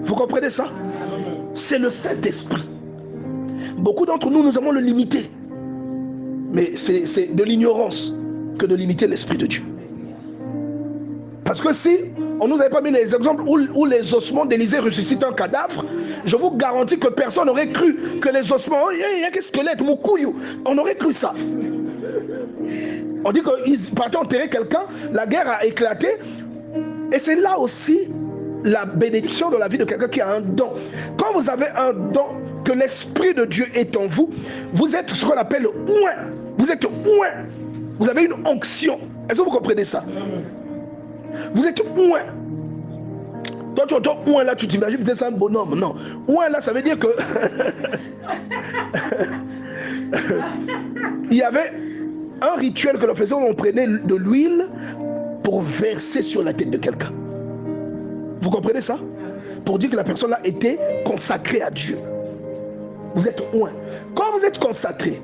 Vous comprenez ça? C'est le Saint-Esprit. Beaucoup d'entre nous, nous avons le limité. Mais c'est de l'ignorance que de limiter l'Esprit de Dieu. Parce que si on ne nous avait pas mis les exemples où les ossements d'Élisée ressuscitent un cadavre, je vous garantis que personne n'aurait cru que les ossements, il y a que squelette, moukouillou, on aurait cru ça. On dit qu'ils partaient enterrer quelqu'un, la guerre a éclaté, et c'est là aussi la bénédiction de la vie de quelqu'un qui a un don. Quand vous avez un don, que l'Esprit de Dieu est en vous, vous êtes ce qu'on appelle oint. Vous êtes oint. Vous avez une onction. Est-ce que vous comprenez ça? Vous êtes oint. Toi, tu entends oint là, tu t'imagines que c'est un bonhomme. Non. Oint là, ça veut dire que il y avait un rituel que l'on faisait où on prenait de l'huile pour verser sur la tête de quelqu'un. Vous comprenez ça? Pour dire que la personne là était consacrée à Dieu. Vous êtes oint. Quand vous êtes consacré,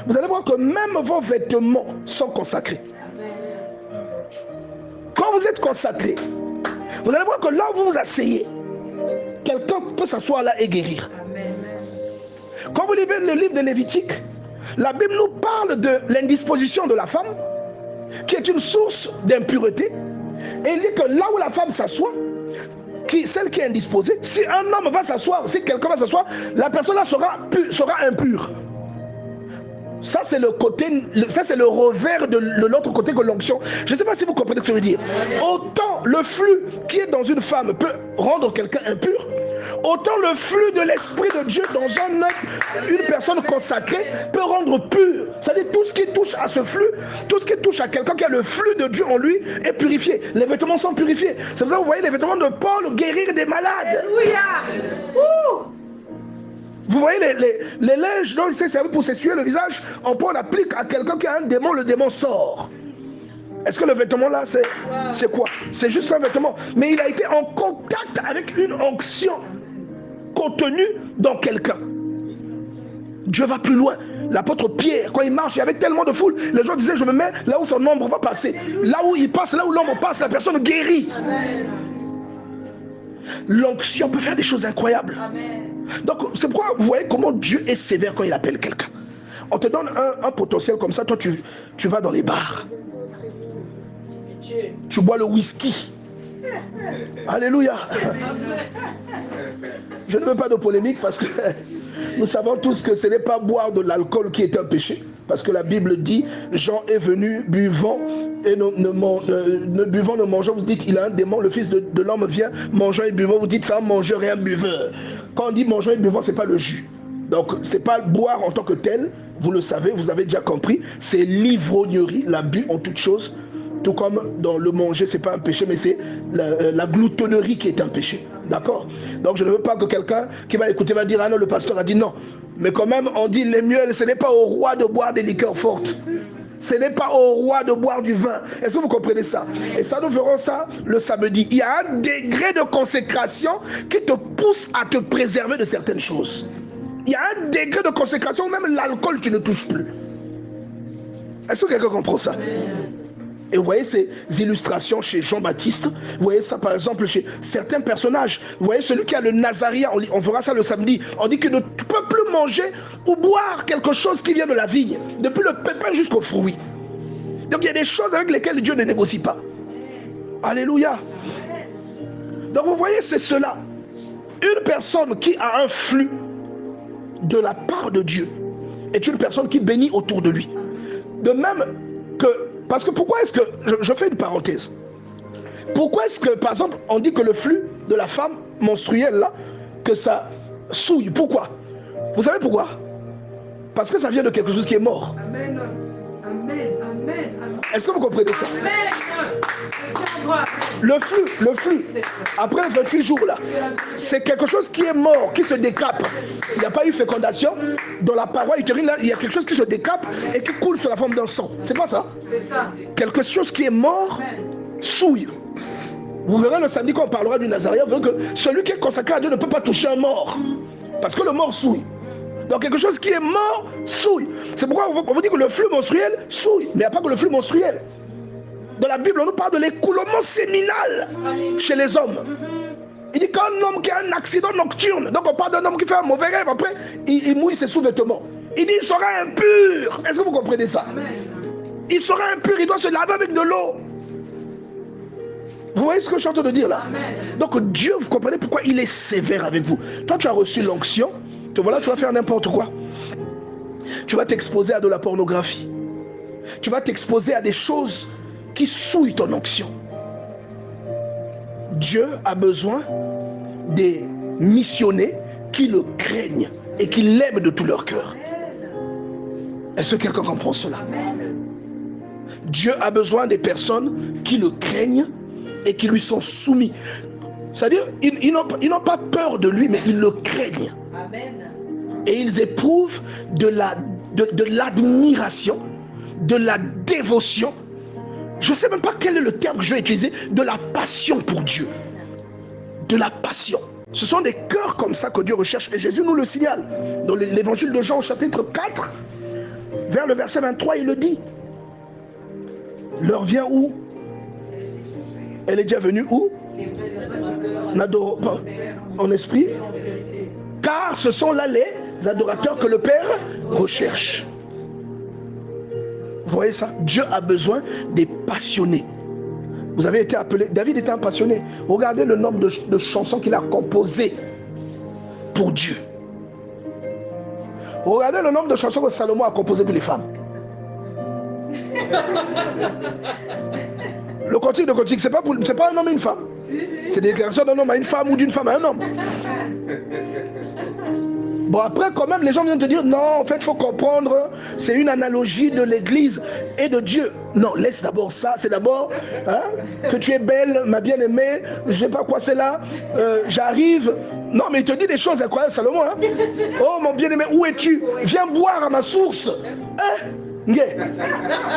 vous allez voir que même vos vêtements sont consacrés. Quand vous êtes consacré, vous allez voir que là où vous vous asseyez, quelqu'un peut s'asseoir là et guérir. Quand vous lisez le livre de Lévitique, la Bible nous parle de l'indisposition de la femme, qui est une source d'impureté. Et il dit que là où la femme s'assoit, celle qui est indisposée, si un homme va s'asseoir, si quelqu'un va s'asseoir, la personne là sera impure. Ça c'est le côté, ça c'est le revers de l'autre côté que l'onction. Je ne sais pas si vous comprenez ce que je veux dire. Autant le flux qui est dans une femme peut rendre quelqu'un impur, autant le flux de l'Esprit de Dieu dans un homme, une personne consacrée, peut rendre pur. C'est-à-dire tout ce qui touche à ce flux, tout ce qui touche à quelqu'un qui a le flux de Dieu en lui est purifié. Les vêtements sont purifiés. C'est pour ça que vous voyez les vêtements de Paul guérir des malades. Alléluia. Vous voyez les linges dont il s'est servi pour s'essuyer le visage, on applique à quelqu'un qui a un démon, le démon sort. Est-ce que le vêtement là, c'est quoi? C'est juste un vêtement. Mais il a été en contact avec une onction contenue dans quelqu'un. Dieu va plus loin. L'apôtre Pierre, quand il marche, il y avait tellement de foule. Les gens disaient, je me mets là où son ombre va passer. Là où il passe, là où l'ombre passe, la personne guérit. L'onction peut faire des choses incroyables. Amen. Donc, c'est pourquoi vous voyez comment Dieu est sévère quand il appelle quelqu'un. On te donne un potentiel comme ça, toi tu vas dans les bars. Tu bois le whisky. Alléluia. Je ne veux pas de polémique parce que nous savons tous que ce n'est pas boire de l'alcool qui est un péché. Parce que la Bible dit, Jean est venu buvant et ne buvant, ne mangeant. Vous dites, il a un démon, le fils de l'homme vient mangeant et buvant. Vous dites, c'est un mangeur et un buveur. Quand on dit mangeant et buvant, ce n'est pas le jus. Donc, ce n'est pas boire en tant que tel. Vous le savez, vous avez déjà compris. C'est l'ivrognerie, l'abus en toute chose. Tout comme dans le manger, ce n'est pas un péché, mais c'est la gloutonnerie qui est un péché. D'accord? Donc je ne veux pas que quelqu'un qui va écouter va dire, ah non, le pasteur a dit non. Mais quand même, on dit les mieux, ce n'est pas au roi de boire des liqueurs fortes. Ce n'est pas au roi de boire du vin. Est-ce que vous comprenez ça? Et ça, nous verrons ça le samedi. Il y a un degré de consécration qui te pousse à te préserver de certaines choses. il y a un degré de consécration, même l'alcool, tu ne touches plus. Est-ce que quelqu'un comprend ça? Et vous voyez ces illustrations chez Jean-Baptiste, vous voyez ça par exemple chez certains personnages. Vous voyez celui qui a le Nazaréen, on verra ça le samedi, on dit qu'il ne peut plus manger ou boire quelque chose qui vient de la vigne, depuis le pépin jusqu'au fruit. Donc il y a des choses avec lesquelles Dieu ne négocie pas. Alléluia. Donc vous voyez, c'est cela. Une personne qui a un flux de la part de Dieu est une personne qui bénit autour de lui. De même que, parce que pourquoi est-ce que, je fais une parenthèse, pourquoi est-ce que par exemple on dit que le flux de la femme menstruelle là, que ça souille? Pourquoi? Vous savez pourquoi? Parce que ça vient de quelque chose qui est mort. Amen. Amen. Amen. Est-ce que vous comprenez ça? Amen. Le flux, après 28 jours là, c'est quelque chose qui est mort, qui se décape. Il n'y a pas eu fécondation. Dans la paroi utérine là, il y a quelque chose qui se décape et qui coule sous la forme d'un sang. C'est pas ça? C'est ça. Quelque chose qui est mort souille. Vous verrez le samedi quand on parlera du Nazaréen, vous verrez que celui qui est consacré à Dieu ne peut pas toucher un mort. Parce que le mort souille. Donc quelque chose qui est mort souille. C'est pourquoi on vous dit que le flux menstruel souille. Mais il n'y a pas que le flux menstruel. Dans la Bible, on nous parle de l'écoulement séminal chez les hommes. Il dit qu'un homme qui a un accident nocturne, donc on parle d'un homme qui fait un mauvais rêve, après il mouille ses sous-vêtements. Il dit il sera impur. Est-ce que vous comprenez ça? Il sera impur, il doit se laver avec de l'eau. Vous voyez ce que je suis en train de dire là? Donc Dieu, vous comprenez pourquoi il est sévère avec vous. Toi tu as reçu l'onction, voilà, tu vas faire n'importe quoi. Tu vas t'exposer à de la pornographie. Tu vas t'exposer à des choses qui souillent ton onction. Dieu a besoin des missionnés qui le craignent et qui l'aiment de tout leur cœur. Est-ce que quelqu'un comprend cela? Dieu a besoin des personnes qui le craignent et qui lui sont soumis. C'est-à-dire, ils n'ont pas peur de lui, mais ils le craignent. Et ils éprouvent de l'admiration, de la dévotion. Je ne sais même pas quel est le terme que je vais utiliser, de la passion pour Dieu. De la passion. Ce sont des cœurs comme ça que Dieu recherche. Et Jésus nous le signale. Dans l'évangile de Jean au chapitre 4, vers le verset 23, il le dit. L'heure vient où? Elle est déjà venue où? En esprit. Car ce sont là les adorateurs que le Père recherche. Vous voyez ça? Dieu a besoin des passionnés. Vous avez été appelé, David était un passionné. Regardez le nombre de chansons qu'il a composées pour Dieu. Regardez le nombre de chansons que Salomon a composées pour les femmes. Le cantique de cantique, c'est pas un homme et une femme. C'est des déclarations d'un homme à une femme ou d'une femme à un homme. Bon, après, quand même, les gens viennent te dire, non, en fait, il faut comprendre, c'est une analogie de l'Église et de Dieu. Non, laisse d'abord ça, c'est d'abord que tu es belle, ma bien-aimée, je ne sais pas quoi c'est là, j'arrive. Non, mais il te dit des choses incroyables, Salomon. Hein? Oh, mon bien-aimé, où es-tu? Viens boire à ma source. Hein?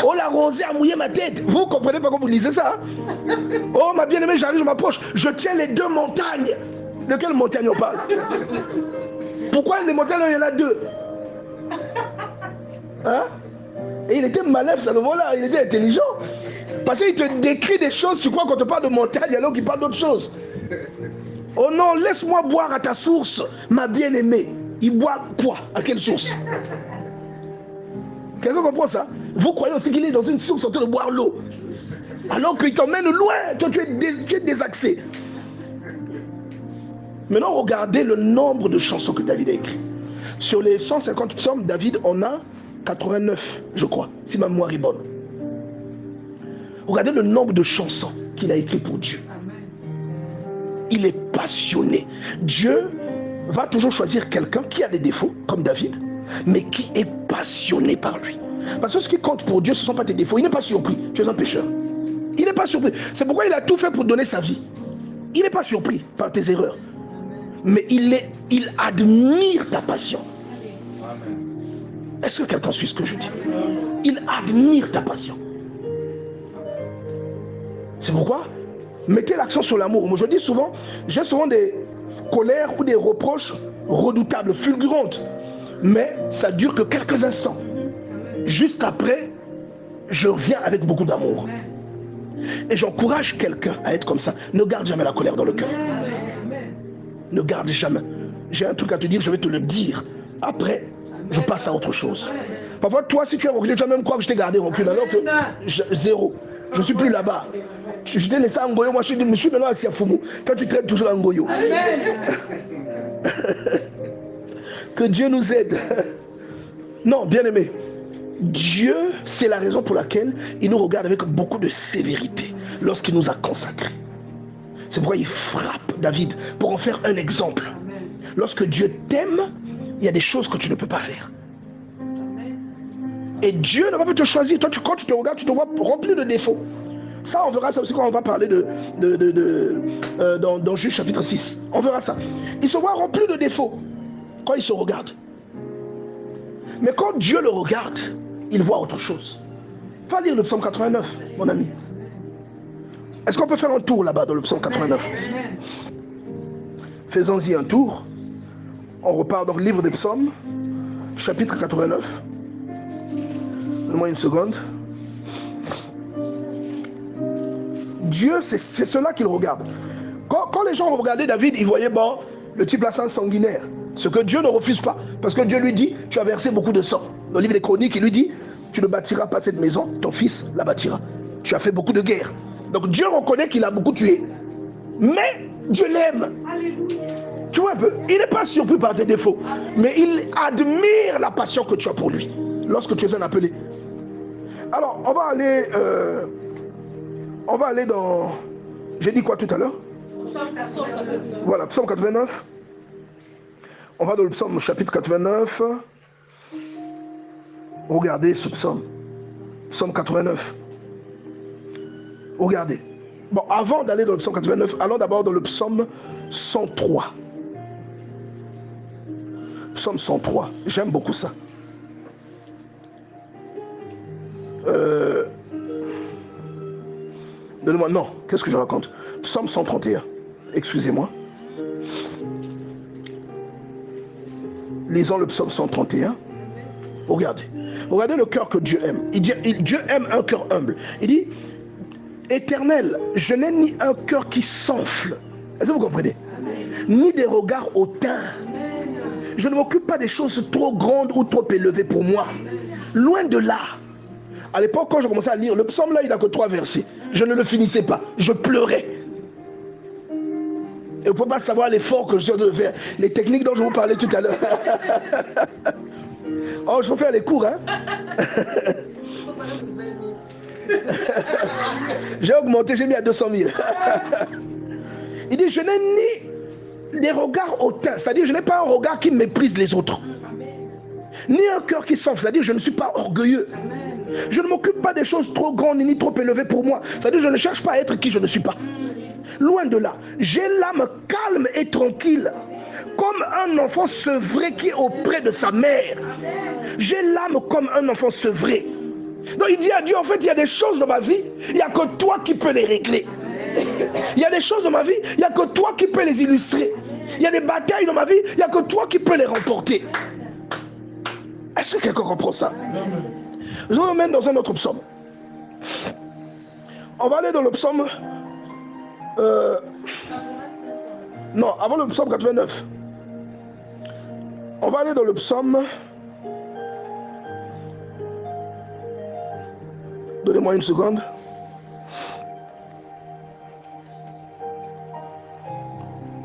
Oh, la rosée a mouillé ma tête. Vous comprenez pas quand vous lisez ça? Hein? Oh, ma bien-aimée, j'arrive, je m'approche. Je tiens les deux montagnes. De quelle montagne on parle? Pourquoi les montagnes, il y en a deux? Hein? Et il était malin, Salomon là, il était intelligent. Parce qu'il te décrit des choses, tu crois qu'on te parle de montagne alors qu'il parle d'autre chose. Oh non, laisse-moi boire à ta source, ma bien-aimée. Il boit quoi? À quelle source? Quelqu'un comprend ça? Vous croyez aussi qu'il est dans une source en train de boire l'eau, alors qu'il t'emmène loin, toi tu es désaxé. Maintenant, regardez le nombre de chansons que David a écrites. Sur les 150 psaumes, David en a 89, je crois, si ma mémoire est bonne. Regardez le nombre de chansons qu'il a écrites pour Dieu. Il est passionné. Dieu va toujours choisir quelqu'un qui a des défauts, comme David, mais qui est passionné par lui. Parce que ce qui compte pour Dieu, ce ne sont pas tes défauts. Il n'est pas surpris. Tu es un pécheur. Il n'est pas surpris. C'est pourquoi il a tout fait pour donner sa vie. Il n'est pas surpris par tes erreurs. Mais il admire ta passion. Est-ce que quelqu'un suit ce que je dis? Il admire ta passion. C'est pourquoi mettez l'accent sur l'amour. Moi, j'ai souvent des colères ou des reproches redoutables, fulgurantes. Mais ça dure que quelques instants. Juste après, je reviens avec beaucoup d'amour. Et j'encourage quelqu'un à être comme ça. Ne garde jamais la colère dans le cœur. Ne garde jamais. J'ai un truc à te dire, je vais te le dire. Après, je passe à autre chose. Parfois, toi, si tu es reculé, tu vas même croire que je t'ai gardé recul. Alors que zéro. Je ne suis plus là-bas. Je t'ai laissé à Ngoyo. Moi, je suis maintenant à Siafumu. Toi, tu traites toujours à Ngoyo. Que Dieu nous aide. Non, bien aimé. Dieu, c'est la raison pour laquelle il nous regarde avec beaucoup de sévérité lorsqu'il nous a consacrés. C'est pourquoi il frappe David pour en faire un exemple. Lorsque Dieu t'aime, il y a des choses que tu ne peux pas faire. Et Dieu ne va pas te choisir. Toi, quand tu te regardes, tu te vois rempli de défauts. Ça, on verra ça aussi quand on va parler dans Juge chapitre 6. On verra ça. Il se voit rempli de défauts quand il se regarde. Mais quand Dieu le regarde, il voit autre chose. Va lire le psaume 89, mon ami. Est-ce qu'on peut faire un tour là-bas dans le psaume 89? Faisons-y un tour. On repart dans le livre des psaumes, chapitre 89. Donne-moi une seconde. Dieu, c'est cela qu'il regarde. Quand les gens regardaient David, ils voyaient, bon, le type là, c'est un sanguinaire. Ce que Dieu ne refuse pas. Parce que Dieu lui dit, tu as versé beaucoup de sang. Dans le livre des Chroniques, il lui dit, tu ne bâtiras pas cette maison, ton fils la bâtira. Tu as fait beaucoup de guerres. Donc Dieu reconnaît qu'il a beaucoup tué. Mais Dieu l'aime. Tu vois un peu, il n'est pas surpris par tes défauts. Mais il admire la passion que tu as pour lui. Lorsque tu es un appelé. Alors, on va aller dans... J'ai dit quoi tout à l'heure? Voilà, psaume 89. On va dans le psaume chapitre 89. Regardez ce psaume. Psaume 89. Regardez. Bon, avant d'aller dans le psaume 89, allons d'abord dans le psaume 103. Psaume 103. J'aime beaucoup ça. Donnez-moi, non, qu'est-ce que je raconte? Psaume 131. Excusez-moi. Lisons le psaume 131. Regardez. Regardez le cœur que Dieu aime. Dieu aime un cœur humble. Il dit, Éternel, je n'ai ni un cœur qui s'enfle. Est-ce que vous comprenez? Ni des regards hautains. Je ne m'occupe pas des choses trop grandes ou trop élevées pour moi. Loin de là. À l'époque, quand je commençais à lire, le psaume là, il n'a que 3 versets. Je ne le finissais pas. Je pleurais. Et vous ne pouvez pas savoir l'effort que je suis de faire. Les techniques dont je vous parlais tout à l'heure. Oh, je peux faire les cours, hein. J'ai augmenté, j'ai mis à 200 000. Il dit, je n'ai ni des regards hautains. C'est-à-dire, je n'ai pas un regard qui méprise les autres. Ni un cœur qui s'enfle. C'est-à-dire, je ne suis pas orgueilleux. Je ne m'occupe pas des choses trop grandes ni trop élevées pour moi. C'est-à-dire, je ne cherche pas à être qui je ne suis pas. Loin de là. J'ai l'âme calme et tranquille, comme un enfant sevré qui est auprès de sa mère. J'ai l'âme comme un enfant sevré. Donc il dit à Dieu, en fait, il y a des choses dans ma vie, il n'y a que toi qui peux les régler. Il y a des choses dans ma vie, il n'y a que toi qui peux les illustrer. Il y a des batailles dans ma vie, il n'y a que toi qui peux les remporter. Est-ce que quelqu'un comprend ça? Je vous emmène dans un autre psaume. On va aller dans le psaume... non, avant le psaume 89. On va aller dans le psaume... Donnez-moi une seconde.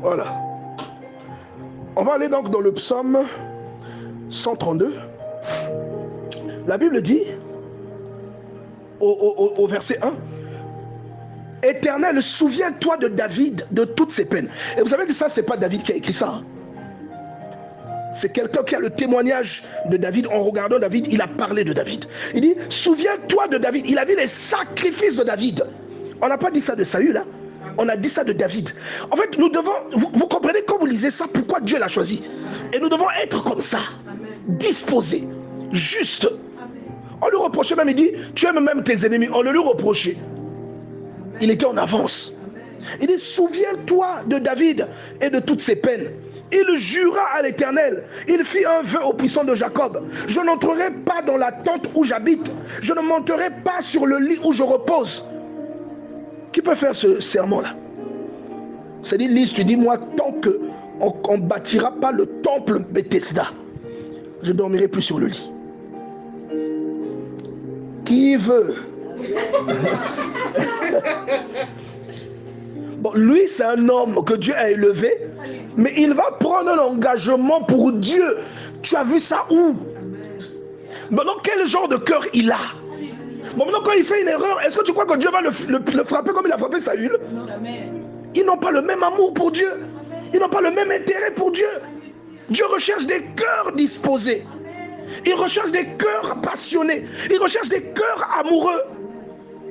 Voilà. On va aller donc dans le psaume 132. La Bible dit, au verset 1, « Éternel, souviens-toi de David, de toutes ses peines. » Et vous savez que ça, c'est pas David qui a écrit ça. Hein? C'est quelqu'un qui a le témoignage de David. En regardant David, il a parlé de David. Il dit, souviens-toi de David. Il a vu les sacrifices de David. On n'a pas dit ça de Saül, hein? On a dit ça de David. En fait, nous devons, vous comprenez quand vous lisez ça, pourquoi Dieu l'a choisi. Et nous devons être comme ça, disposés, justes. On lui reprochait même, il dit, tu aimes même tes ennemis. On le lui reprochait. Il était en avance. Il dit, souviens-toi de David et de toutes ses peines. Il jura à l'Éternel. Il fit un vœu au puissant de Jacob. Je n'entrerai pas dans la tente où j'habite. Je ne monterai pas sur le lit où je repose. Qui peut faire ce serment-là? C'est-à-dire, Lise, tu dis, moi, tant qu'on ne bâtira pas le temple Bethesda, je ne dormirai plus sur le lit. Qui veut? Bon, lui, c'est un homme que Dieu a élevé, mais il va prendre un engagement pour Dieu. Tu as vu ça où? Maintenant, quel genre de cœur il a? Bon, maintenant, quand il fait une erreur, est-ce que tu crois que Dieu va le frapper comme il a frappé Saül? Ils n'ont pas le même amour pour Dieu. Ils n'ont pas le même intérêt pour Dieu. Dieu recherche des cœurs disposés. Il recherche des cœurs passionnés. Il recherche des cœurs amoureux.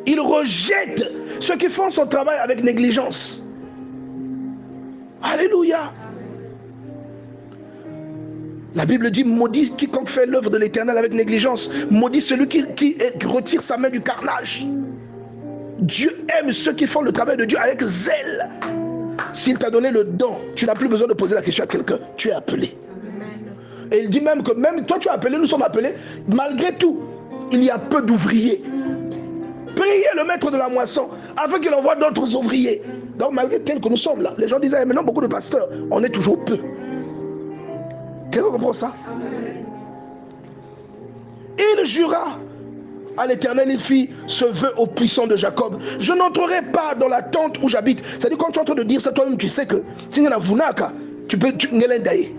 Il rejette ceux qui font son travail avec négligence. Alléluia. La Bible dit, maudit quiconque fait l'œuvre de l'Éternel avec négligence. Maudit celui qui retire sa main du carnage. Dieu aime ceux qui font le travail de Dieu avec zèle. S'il t'a donné le don, tu n'as plus besoin de poser la question à quelqu'un. Tu es appelé. Et il dit même que même toi tu es appelé, nous sommes appelés. Malgré tout, il y a peu d'ouvriers. Priez le maître de la moisson afin qu'il envoie d'autres ouvriers. Donc malgré tel que nous sommes là, les gens disent, maintenant beaucoup de pasteurs, on est toujours peu. Quelqu'un comprend ça? Il jura à l'Éternel, il fit ce vœu au puissant de Jacob. Je n'entrerai pas dans la tente où j'habite. C'est-à-dire, quand tu es en train de dire ça, toi-même, tu sais que si tu peux, tu es l'endailler.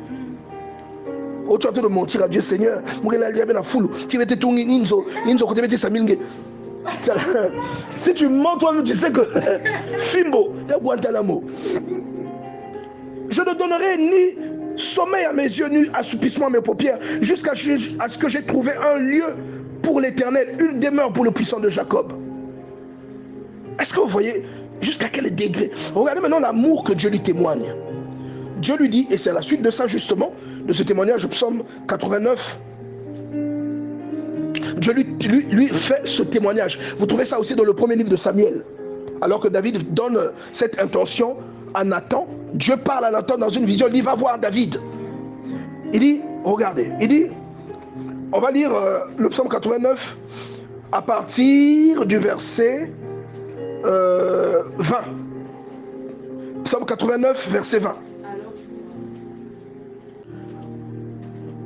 Oh, tu es en train de mentir à Dieu, Seigneur. Si tu mens toi-même, tu sais que Fimbo, je ne donnerai ni sommeil à mes yeux, ni assoupissement à mes paupières, jusqu'à ce que j'ai trouvé un lieu pour l'Éternel, une demeure pour le puissant de Jacob. Est-ce que vous voyez jusqu'à quel degré? Regardez maintenant l'amour que Dieu lui témoigne. Dieu lui dit, et c'est la suite de ça justement, de ce témoignage, psaume 89. Dieu lui fait ce témoignage. Vous trouvez ça aussi dans le premier livre de Samuel. Alors que David donne cette intention à Nathan, Dieu parle à Nathan dans une vision, il dit, va voir David. Il dit, regardez, il dit, on va lire le psaume 89 à partir du verset 20. Psaume 89, verset 20.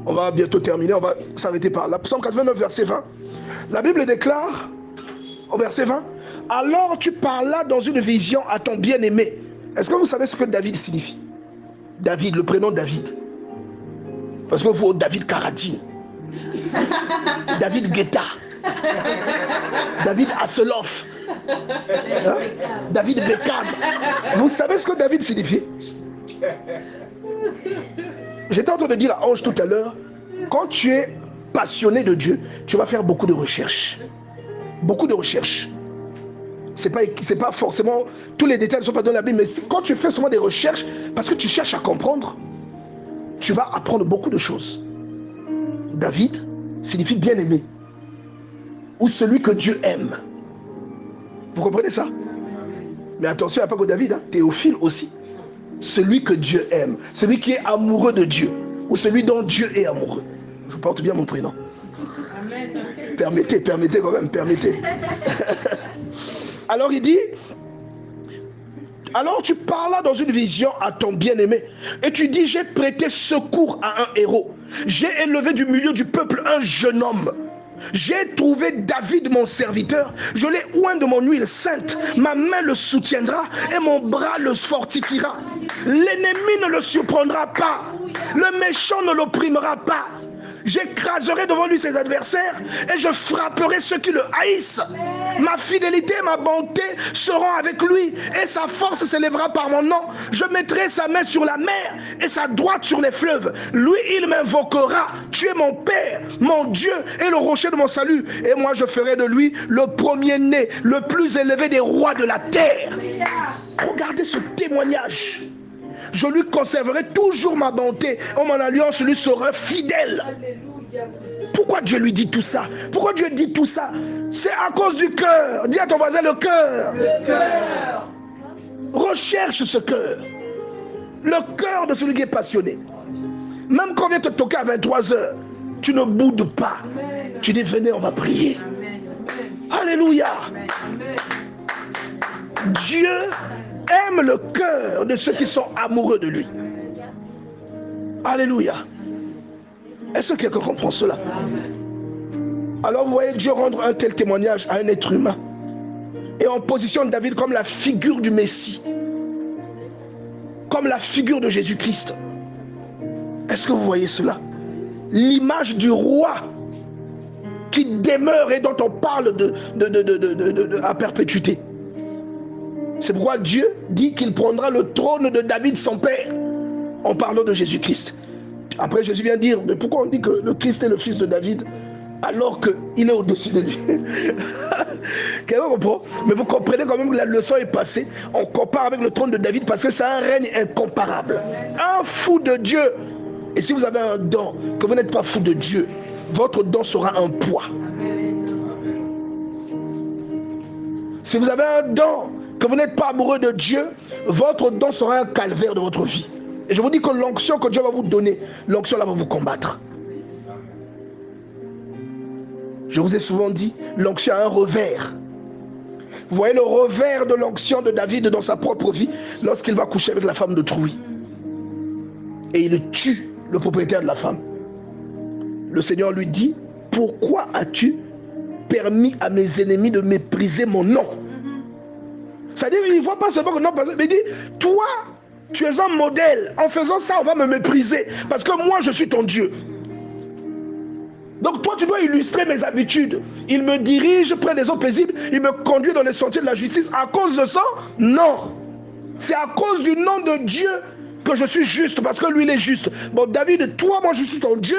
On va bientôt terminer, on va s'arrêter par là. Psaume 89, verset 20. La Bible déclare, au verset 20, alors tu parlas dans une vision à ton bien-aimé. Est-ce que vous savez ce que David signifie? David, le prénom David. Parce que vous, David Karadine, David Guetta, David Hasselhoff, hein? David Beckham. Vous savez ce que David signifie? J'étais en train de dire à Ange tout à l'heure, quand tu es passionné de Dieu, tu vas faire beaucoup de recherches. Beaucoup de recherches. C'est pas forcément, tous les détails ne sont pas dans la Bible, mais quand tu fais seulement des recherches, parce que tu cherches à comprendre, tu vas apprendre beaucoup de choses. David signifie bien-aimé, ou celui que Dieu aime. Vous comprenez ça? Mais attention, il n'y a pas que David, hein? Théophile aussi. Celui que Dieu aime, celui qui est amoureux de Dieu, ou celui dont Dieu est amoureux. Je porte bien mon prénom. Amen. Permettez quand même, permettez. Alors il dit, alors tu parlas dans une vision à ton bien-aimé, et tu dis, j'ai prêté secours à un héros, j'ai élevé du milieu du peuple un jeune homme. J'ai trouvé David mon serviteur, je l'ai oint de mon huile sainte, ma main le soutiendra et mon bras le fortifiera. L'ennemi ne le surprendra pas, le méchant ne l'opprimera pas. J'écraserai devant lui ses adversaires et je frapperai ceux qui le haïssent. Ma fidélité et ma bonté seront avec lui et sa force s'élèvera par mon nom. Je mettrai sa main sur la mer et sa droite sur les fleuves. Lui, il m'invoquera. Tu es mon Père, mon Dieu et le rocher de mon salut. Et moi, je ferai de lui le premier-né, le plus élevé des rois de la terre. Regardez ce témoignage. Je lui conserverai toujours ma bonté. En mon alliance, lui sera fidèle. Pourquoi Dieu lui dit tout ça? Pourquoi Dieu dit tout ça? C'est à cause du cœur. Dis à ton voisin le cœur. Le cœur. Recherche ce cœur. Le cœur de celui qui est passionné. Même quand on vient te toquer à 23h, tu ne boudes pas. Amen. Tu dis, venez, on va prier. Amen. Alléluia. Amen. Dieu aime le cœur de ceux qui sont amoureux de lui. Alléluia. Est-ce que quelqu'un comprend cela? Alors vous voyez Dieu rendre un tel témoignage à un être humain. Et on positionne David comme la figure du Messie. Comme la figure de Jésus-Christ. Est-ce que vous voyez cela? L'image du roi qui demeure et dont on parle à perpétuité. C'est pourquoi Dieu dit qu'il prendra le trône de David son père en parlant de Jésus-Christ. Après Jésus vient dire, mais pourquoi on dit que le Christ est le fils de David alors qu'il est au-dessus de lui? Quelqu'un comprend? Mais vous comprenez quand même que la leçon est passée. On compare avec le trône de David parce que c'est un règne incomparable. Un fou de Dieu. Et si vous avez un don, que vous n'êtes pas fou de Dieu, votre don sera un poids. Si vous avez un don, que vous n'êtes pas amoureux de Dieu, votre don sera un calvaire de votre vie. Et je vous dis que l'onction que Dieu va vous donner, l'onction là va vous combattre. Je vous ai souvent dit, l'onction a un revers. Vous voyez le revers de l'onction de David dans sa propre vie, lorsqu'il va coucher avec la femme d'autrui. Et il tue le propriétaire de la femme. Le Seigneur lui dit, pourquoi as-tu permis à mes ennemis de mépriser mon nom? C'est-à-dire, il ne voit pas seulement que non, mais il dit, toi, tu es un modèle. En faisant ça, on va me mépriser. Parce que moi, je suis ton Dieu. Donc toi, tu dois illustrer mes habitudes. Il me dirige près des eaux paisibles. Il me conduit dans les sentiers de la justice. À cause de ça? Non. C'est à cause du nom de Dieu que je suis juste. Parce que lui, il est juste. Bon, David, toi, moi, je suis ton Dieu.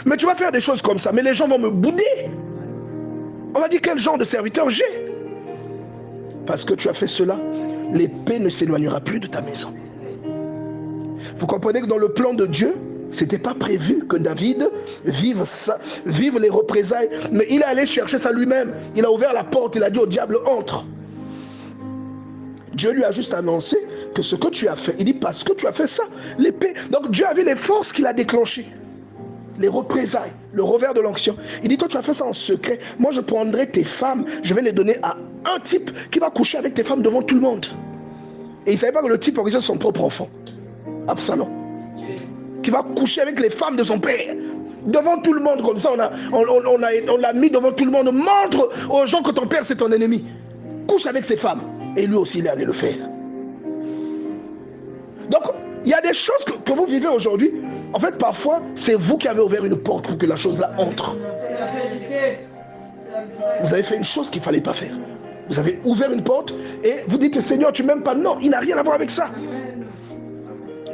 Mais tu vas faire des choses comme ça. Mais les gens vont me bouder. On va dire quel genre de serviteur j'ai. Parce que tu as fait cela, l'épée ne s'éloignera plus de ta maison. Vous comprenez que dans le plan de Dieu, ce n'était pas prévu que David vive les représailles. Mais il est allé chercher ça lui-même. Il a ouvert la porte, il a dit au diable, entre. Dieu lui a juste annoncé que ce que tu as fait, il dit parce que tu as fait ça, l'épée. Donc Dieu a vu les forces qu'il a déclenchées. Les représailles, le revers de l'onction. Il dit, toi tu as fait ça en secret. Moi je prendrai tes femmes, je vais les donner à un type qui va coucher avec tes femmes devant tout le monde. Et il ne savait pas que le type organisait son propre enfant, Absalom, qui va coucher avec les femmes de son père. Devant tout le monde, comme ça on l'a mis devant tout le monde. Montre aux gens que ton père c'est ton ennemi. Couche avec ses femmes. Et lui aussi il est allé le faire. Donc il y a des choses que vous vivez aujourd'hui. En fait, parfois, c'est vous qui avez ouvert une porte pour que la chose-là entre. C'est la vérité. Vous avez fait une chose qu'il ne fallait pas faire. Vous avez ouvert une porte et vous dites, Seigneur, tu ne m'aimes pas. Non, il n'a rien à voir avec ça.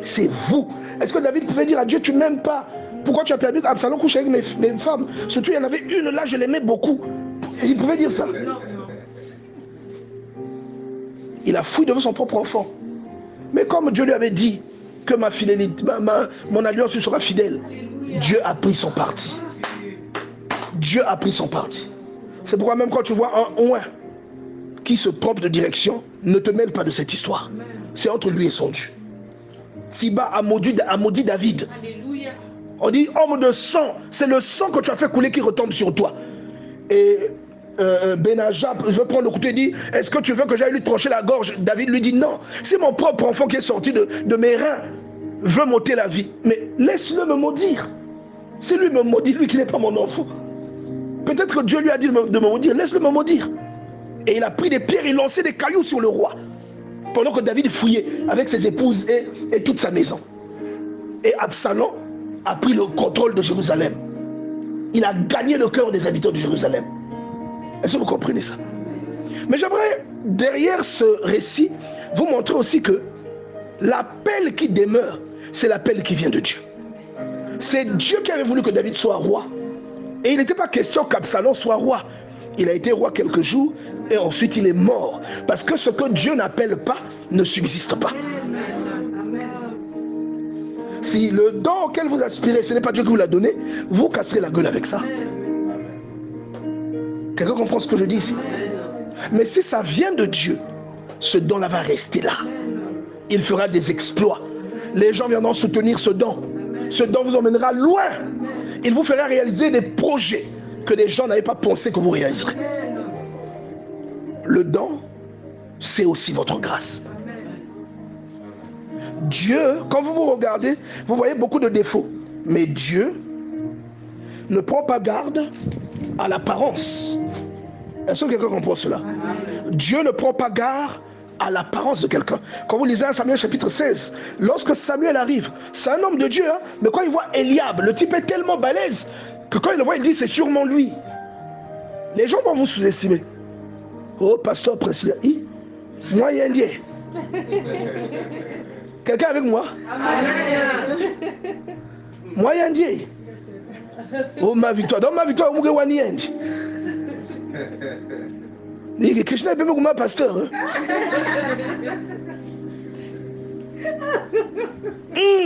C'est vous. Est-ce que David pouvait dire à Dieu, tu ne m'aimes pas? Pourquoi tu as permis qu'Absalom couche avec mes femmes? Surtout, il y en avait une là, je l'aimais beaucoup. Et il pouvait dire ça. Il a fui devant son propre enfant. Mais comme Dieu lui avait dit, que ma fidélité, mon alliance sera fidèle. Dieu a pris son parti. Dieu a pris son parti. C'est pourquoi même quand tu vois un oint qui se trompe de direction, ne te mêle pas de cette histoire. C'est entre lui et son Dieu. Siba a maudit David. On dit homme de sang, c'est le sang que tu as fait couler qui retombe sur toi. Et Benajab veut prendre le couteau et dit, est-ce que tu veux que j'aille lui trancher la gorge? David lui dit non, c'est mon propre enfant qui est sorti de mes reins, veut m'ôter la vie, mais laisse-le me maudire. C'est lui me maudit, lui qui n'est pas mon enfant. Peut-être que Dieu lui a dit de me maudire, laisse-le me maudire. Et il a pris des pierres et lancé des cailloux sur le roi, pendant que David fouillait avec ses épouses et toute sa maison. Et Absalom a pris le contrôle de Jérusalem. Il a gagné le cœur des habitants de Jérusalem. Est-ce que vous comprenez ça? Mais j'aimerais, derrière ce récit, vous montrer aussi que l'appel qui demeure, c'est l'appel qui vient de Dieu. C'est Dieu qui avait voulu que David soit roi. Et il n'était pas question qu'Absalom soit roi. Il a été roi quelques jours et ensuite il est mort. Parce que ce que Dieu n'appelle pas ne subsiste pas. Si le don auquel vous aspirez, ce n'est pas Dieu qui vous l'a donné, vous casserez la gueule avec ça. Quelqu'un comprend ce que je dis ici? Mais si ça vient de Dieu, ce don-là va rester là. Il fera des exploits Les gens viendront soutenir ce don. Ce don vous emmènera loin. Il vous fera réaliser des projets que les gens n'avaient pas pensé que vous réaliserez. Le don, c'est aussi votre grâce. Dieu, quand vous vous regardez, vous voyez beaucoup de défauts. Mais Dieu ne prend pas garde à l'apparence. Est-ce que quelqu'un comprend cela? Dieu ne prend pas garde à l'apparence de quelqu'un. Quand vous lisez un Samuel chapitre 16, lorsque Samuel arrive, c'est un homme de Dieu, hein, mais quand il voit Eliab, le type est tellement balèze que quand il le voit, il dit c'est sûrement lui. Les gens vont vous sous-estimer. Oh, pasteur précis, moi il y a un Dieu. Quelqu'un avec moi? Moi il y a un Dieu. Oh, ma victoire. Dans ma victoire, vous avez un Dieu. Il Krishna est même pasteur.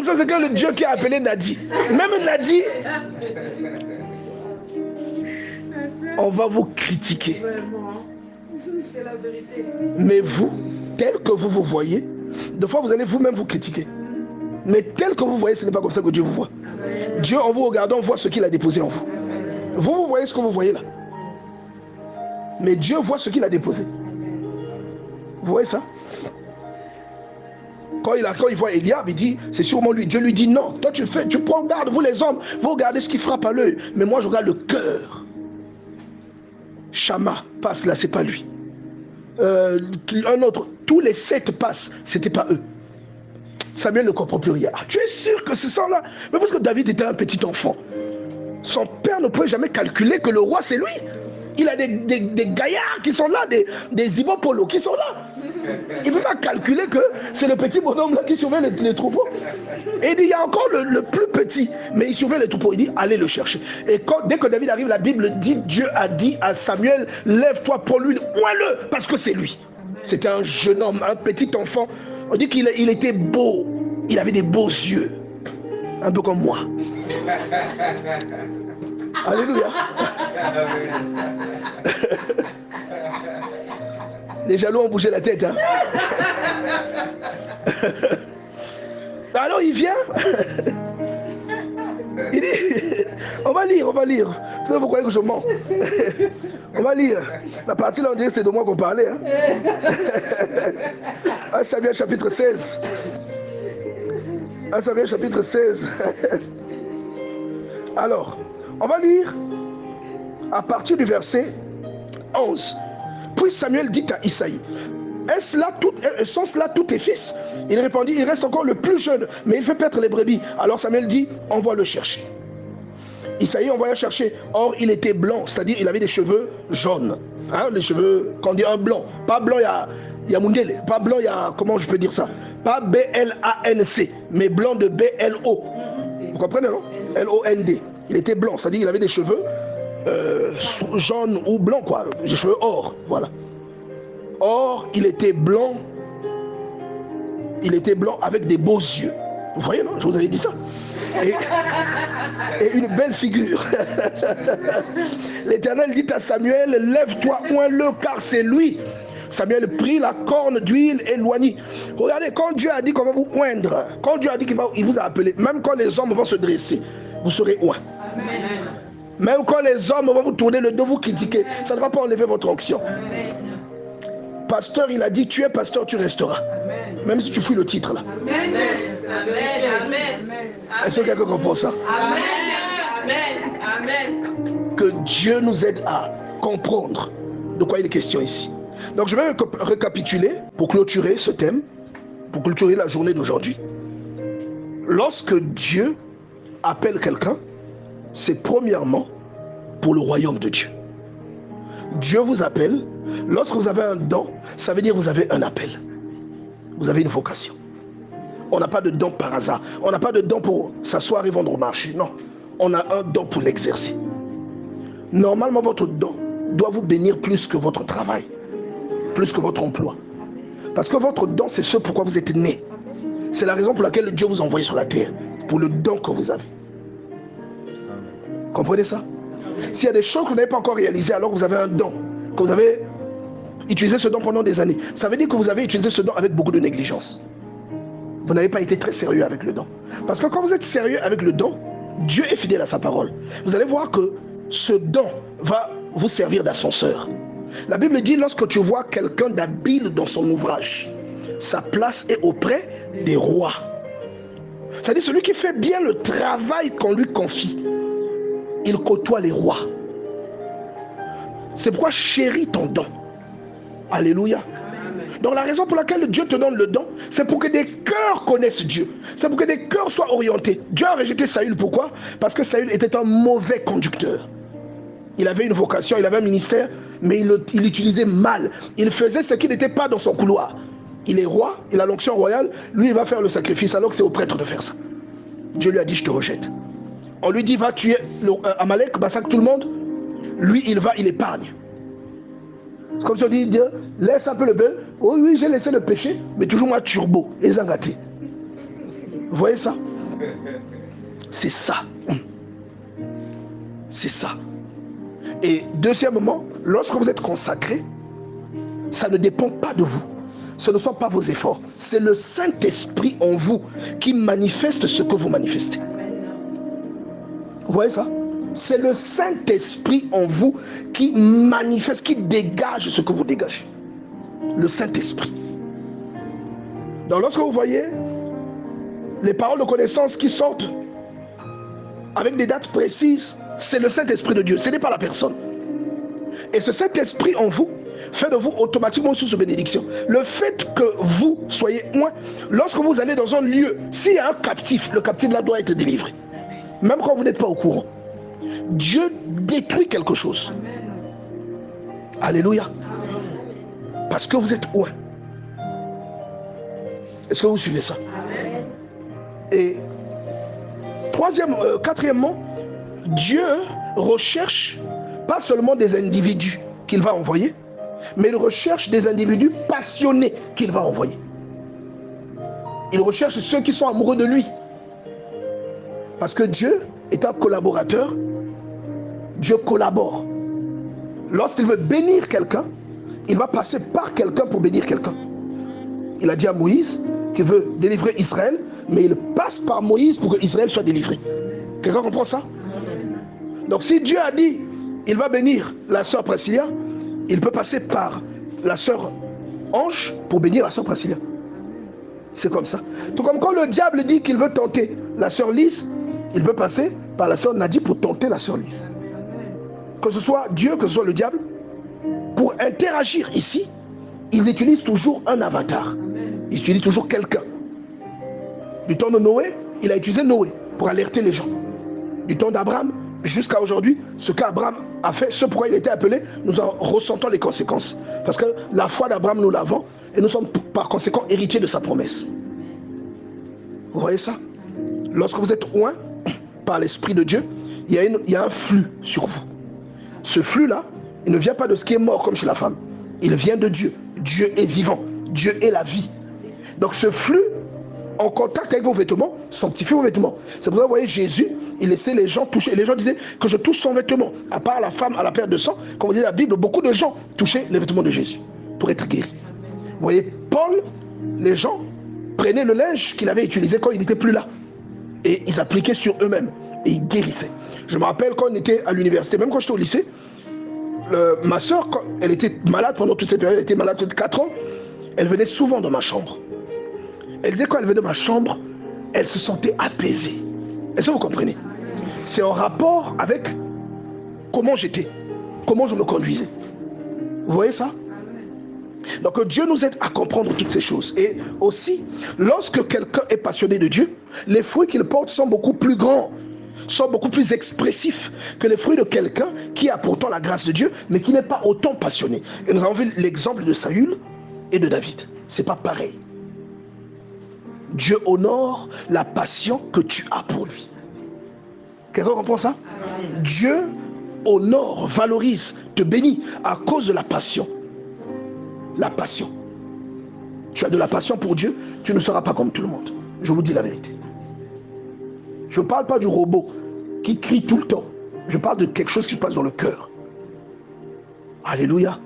Ça c'est que le Dieu qui a appelé Nadi. Même Nadi, on va vous critiquer. C'est la vérité. Mais vous, tel que vous vous voyez, des fois vous allez vous-même vous critiquer. Mais tel que vous voyez, ce n'est pas comme ça que Dieu vous voit. Dieu, en vous regardant, voit ce qu'il a déposé en vous. Vous voyez ce que vous voyez là. Mais Dieu voit ce qu'il a déposé. Vous voyez ça? Quand il voit Eliab, il dit, c'est sûrement lui. Dieu lui dit, non, toi tu prends garde, vous les hommes, vous regardez ce qui frappe à l'œil. Mais moi je regarde le cœur. Shama passe là, c'est pas lui. Un autre, tous les 7 passent, c'était pas eux. Samuel ne comprend plus rien. Ah, tu es sûr que c'est ça là? Mais parce que David était un petit enfant. Son père ne pouvait jamais calculer que le roi c'est lui. Il a des gaillards qui sont là, des Ibopolo qui sont là. Il ne peut pas calculer que c'est le petit bonhomme là qui surveille les troupeaux. Et il dit, il y a encore le plus petit, mais il surveille les troupeaux. Il dit, allez le chercher. Et dès que David arrive, la Bible dit, Dieu a dit à Samuel, lève-toi pour lui, oins-le, parce que c'est lui. C'était un jeune homme, un petit enfant. On dit qu'il était beau. Il avait des beaux yeux. Un peu comme moi. Alléluia. Les jaloux ont bougé la tête. Hein? Alors il vient. Il dit, on va lire. Vous croyez que je mens? On va lire. La partie là, on dirait que c'est de moi qu'on parlait. Hein? 1 Samuel chapitre 16. 1 Samuel chapitre 16. Alors, on va lire partir du verset 11. Puis Samuel dit à Isaïe, sont cela tous tes fils? Il répondit, il reste encore le plus jeune, mais il fait paître les brebis. Alors Samuel dit, envoie le chercher. Isaïe envoya chercher. Or, il était blanc, c'est-à-dire il avait des cheveux jaunes. Hein, les cheveux, quand on dit un blanc, pas blanc, il y a Mungele, pas blanc, il y a, comment je peux dire ça? Pas B-L-A-N-C, mais blanc de B-L-O. Vous comprenez, non? L-O-N-D. Il était blanc, c'est-à-dire il avait des cheveux jaunes ou blancs, quoi. Des cheveux or, voilà. Or, il était blanc avec des beaux yeux. Vous voyez, non? Je vous avais dit ça. Et une belle figure. L'Éternel dit à Samuel, lève-toi, oins-le, car c'est lui. Samuel prit la corne d'huile et l'oignit. Regardez, quand Dieu a dit qu'on va vous oindre, quand Dieu a dit qu'il vous a appelé, même quand les hommes vont se dresser, vous serez oint. Amen. Même quand les hommes vont vous tourner le dos, vous critiquer, ça ne va pas enlever votre onction. Amen. Pasteur, il a dit, tu es pasteur, tu resteras. Amen. Même si tu fouilles le titre là. Amen. Amen. Est-ce que quelqu'un comprend ça? Amen. Amen. Que Dieu nous aide à comprendre de quoi il est question ici. Donc je vais récapituler pour clôturer ce thème, pour clôturer la journée d'aujourd'hui. Lorsque Dieu appelle quelqu'un, c'est premièrement pour le royaume de Dieu. Dieu vous appelle. Lorsque vous avez un don, ça veut dire que vous avez un appel. Vous avez une vocation. On n'a pas de don par hasard. On n'a pas de don pour s'asseoir et vendre au marché. Non. On a un don pour l'exercer. Normalement, votre don doit vous bénir plus que votre travail, plus que votre emploi. Parce que votre don, c'est ce pourquoi vous êtes né. C'est la raison pour laquelle Dieu vous a envoyé sur la terre. Pour le don que vous avez. Comprenez ça? S'il y a des choses que vous n'avez pas encore réalisées alors que vous avez un don, que vous avez utilisé ce don pendant des années, ça veut dire que vous avez utilisé ce don avec beaucoup de négligence. vous n'avez pas été très sérieux avec le don. Parce que quand vous êtes sérieux avec le don, Dieu est fidèle à sa parole. Vous allez voir que ce don va vous servir d'ascenseur. La Bible dit, lorsque tu vois quelqu'un d'habile dans son ouvrage, sa place est auprès des rois. C'est-à-dire celui qui fait bien le travail qu'on lui confie, il côtoie les rois. C'est pourquoi chéris ton don. Alléluia. Donc la raison pour laquelle Dieu te donne le don, c'est pour que des cœurs connaissent Dieu. C'est pour que des cœurs soient orientés. Dieu a rejeté Saül, pourquoi? Parce que Saül était un mauvais conducteur. Il avait une vocation, il avait un ministère, mais il l'utilisait mal. Il faisait ce qui n'était pas dans son couloir. Il est roi, il a l'onction royale, lui il va faire le sacrifice alors que c'est au prêtre de faire ça. Dieu lui a dit, je te rejette. On lui dit, va tuer Amalek, massacre tout le monde. Lui il va, il épargne. C'est comme si on dit, Dieu, laisse un peu le bœuf. Oh oui, j'ai laissé le péché, mais toujours moi turbo et zangaté. Vous voyez ça? C'est ça. C'est ça. Et deuxièmement, lorsque vous êtes consacré, ça ne dépend pas de vous. Ce ne sont pas vos efforts. C'est le Saint-Esprit en vous qui manifeste ce que vous manifestez. Vous voyez ça? C'est le Saint-Esprit en vous qui manifeste, qui dégage ce que vous dégagez. Le Saint-Esprit. Donc lorsque vous voyez les paroles de connaissance qui sortent avec des dates précises, c'est le Saint-Esprit de Dieu, ce n'est pas la personne. Et ce Saint-Esprit en vous fait de vous automatiquement source de bénédiction. Le fait que vous soyez loin, lorsque vous allez dans un lieu, s'il y a un captif, le captif là doit être délivré. Même quand vous n'êtes pas au courant. Dieu détruit quelque chose. Alléluia. Parce que vous êtes loin. Est-ce que vous suivez ça? Et quatrièmement, Dieu recherche pas seulement des individus qu'il va envoyer, mais il recherche des individus passionnés qu'il va envoyer. Il recherche ceux qui sont amoureux de lui. Parce que Dieu est un collaborateur. Dieu collabore. Lorsqu'il veut bénir quelqu'un, il va passer par quelqu'un pour bénir quelqu'un. Il a dit à Moïse qu'il veut délivrer Israël, mais il passe par Moïse pour que Israël soit délivré. Quelqu'un comprend ça? Donc si Dieu a dit il va bénir la sœur Priscilla, il peut passer par la sœur Ange pour bénir la sœur Priscilla. C'est comme ça. Tout comme quand le diable dit qu'il veut tenter la sœur Lise, il peut passer par la sœur Nadie pour tenter la sœur Lise. Que ce soit Dieu, que ce soit le diable, pour interagir ici, ils utilisent toujours un avatar. Ils utilisent toujours quelqu'un. Du temps de Noé, il a utilisé Noé pour alerter les gens. Du temps d'Abraham, jusqu'à aujourd'hui, ce qu'Abraham a fait, ce pourquoi il était appelé, nous en ressentons les conséquences. Parce que la foi d'Abraham, nous l'avons, et nous sommes par conséquent héritiers de sa promesse. Vous voyez ça? Lorsque vous êtes loin, par l'Esprit de Dieu, il y a un flux sur vous. Ce flux-là, il ne vient pas de ce qui est mort comme chez la femme. Il vient de Dieu. Dieu est vivant. Dieu est la vie. Donc ce flux, en contact avec vos vêtements, sanctifie vos vêtements. C'est pour ça que vous voyez Jésus, il laissait les gens toucher. Et les gens disaient que je touche son vêtement. À part la femme à la perte de sang, comme vous dit la Bible, beaucoup de gens touchaient les vêtements de Jésus pour être guéris. Vous voyez, Paul, les gens prenaient le linge qu'il avait utilisé quand il n'était plus là. Et ils appliquaient sur eux-mêmes. Et ils guérissaient. Je me rappelle quand on était à l'université, même quand j'étais au lycée, ma soeur, quand elle était malade pendant toute cette période, elle était malade de 4 ans, elle venait souvent dans ma chambre. Elle disait quand elle venait dans ma chambre, elle se sentait apaisée. Est-ce que vous comprenez? C'est en rapport avec comment j'étais, comment je me conduisais. Vous voyez ça? Donc Dieu nous aide à comprendre toutes ces choses. Et aussi, lorsque quelqu'un est passionné de Dieu, les fruits qu'il porte sont beaucoup plus grands, sont beaucoup plus expressifs que les fruits de quelqu'un qui a pourtant la grâce de Dieu, mais qui n'est pas autant passionné. Et nous avons vu l'exemple de Saül et de David. C'est pas pareil. Dieu honore la passion que tu as pour lui. Quelqu'un comprend ça? Dieu honore, valorise, te bénit à cause de la passion. La passion. Tu as de la passion pour Dieu, tu ne seras pas comme tout le monde. Je vous dis la vérité. Je ne parle pas du robot qui crie tout le temps. Je parle de quelque chose qui se passe dans le cœur. Alléluia.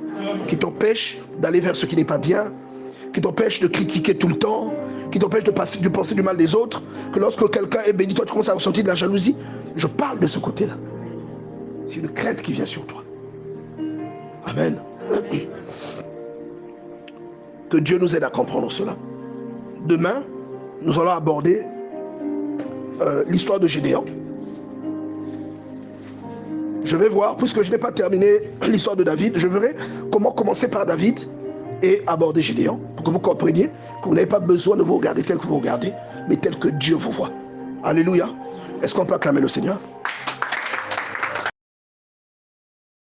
Qui t'empêche d'aller vers ce qui n'est pas bien, qui t'empêche de critiquer tout le temps, qui t'empêche de penser du mal des autres, que lorsque quelqu'un est béni, toi tu commences à ressentir de la jalousie. Je parle de ce côté-là. C'est une crainte qui vient sur toi. Amen. Que Dieu nous aide à comprendre cela. Demain, nous allons aborder l'histoire de Gédéon. Je vais voir, puisque je n'ai pas terminé l'histoire de David, je verrai comment commencer par David et aborder Gédéon, pour que vous compreniez que vous n'avez pas besoin de vous regarder tel que vous regardez, mais tel que Dieu vous voit. Alléluia. Est-ce qu'on peut acclamer le Seigneur?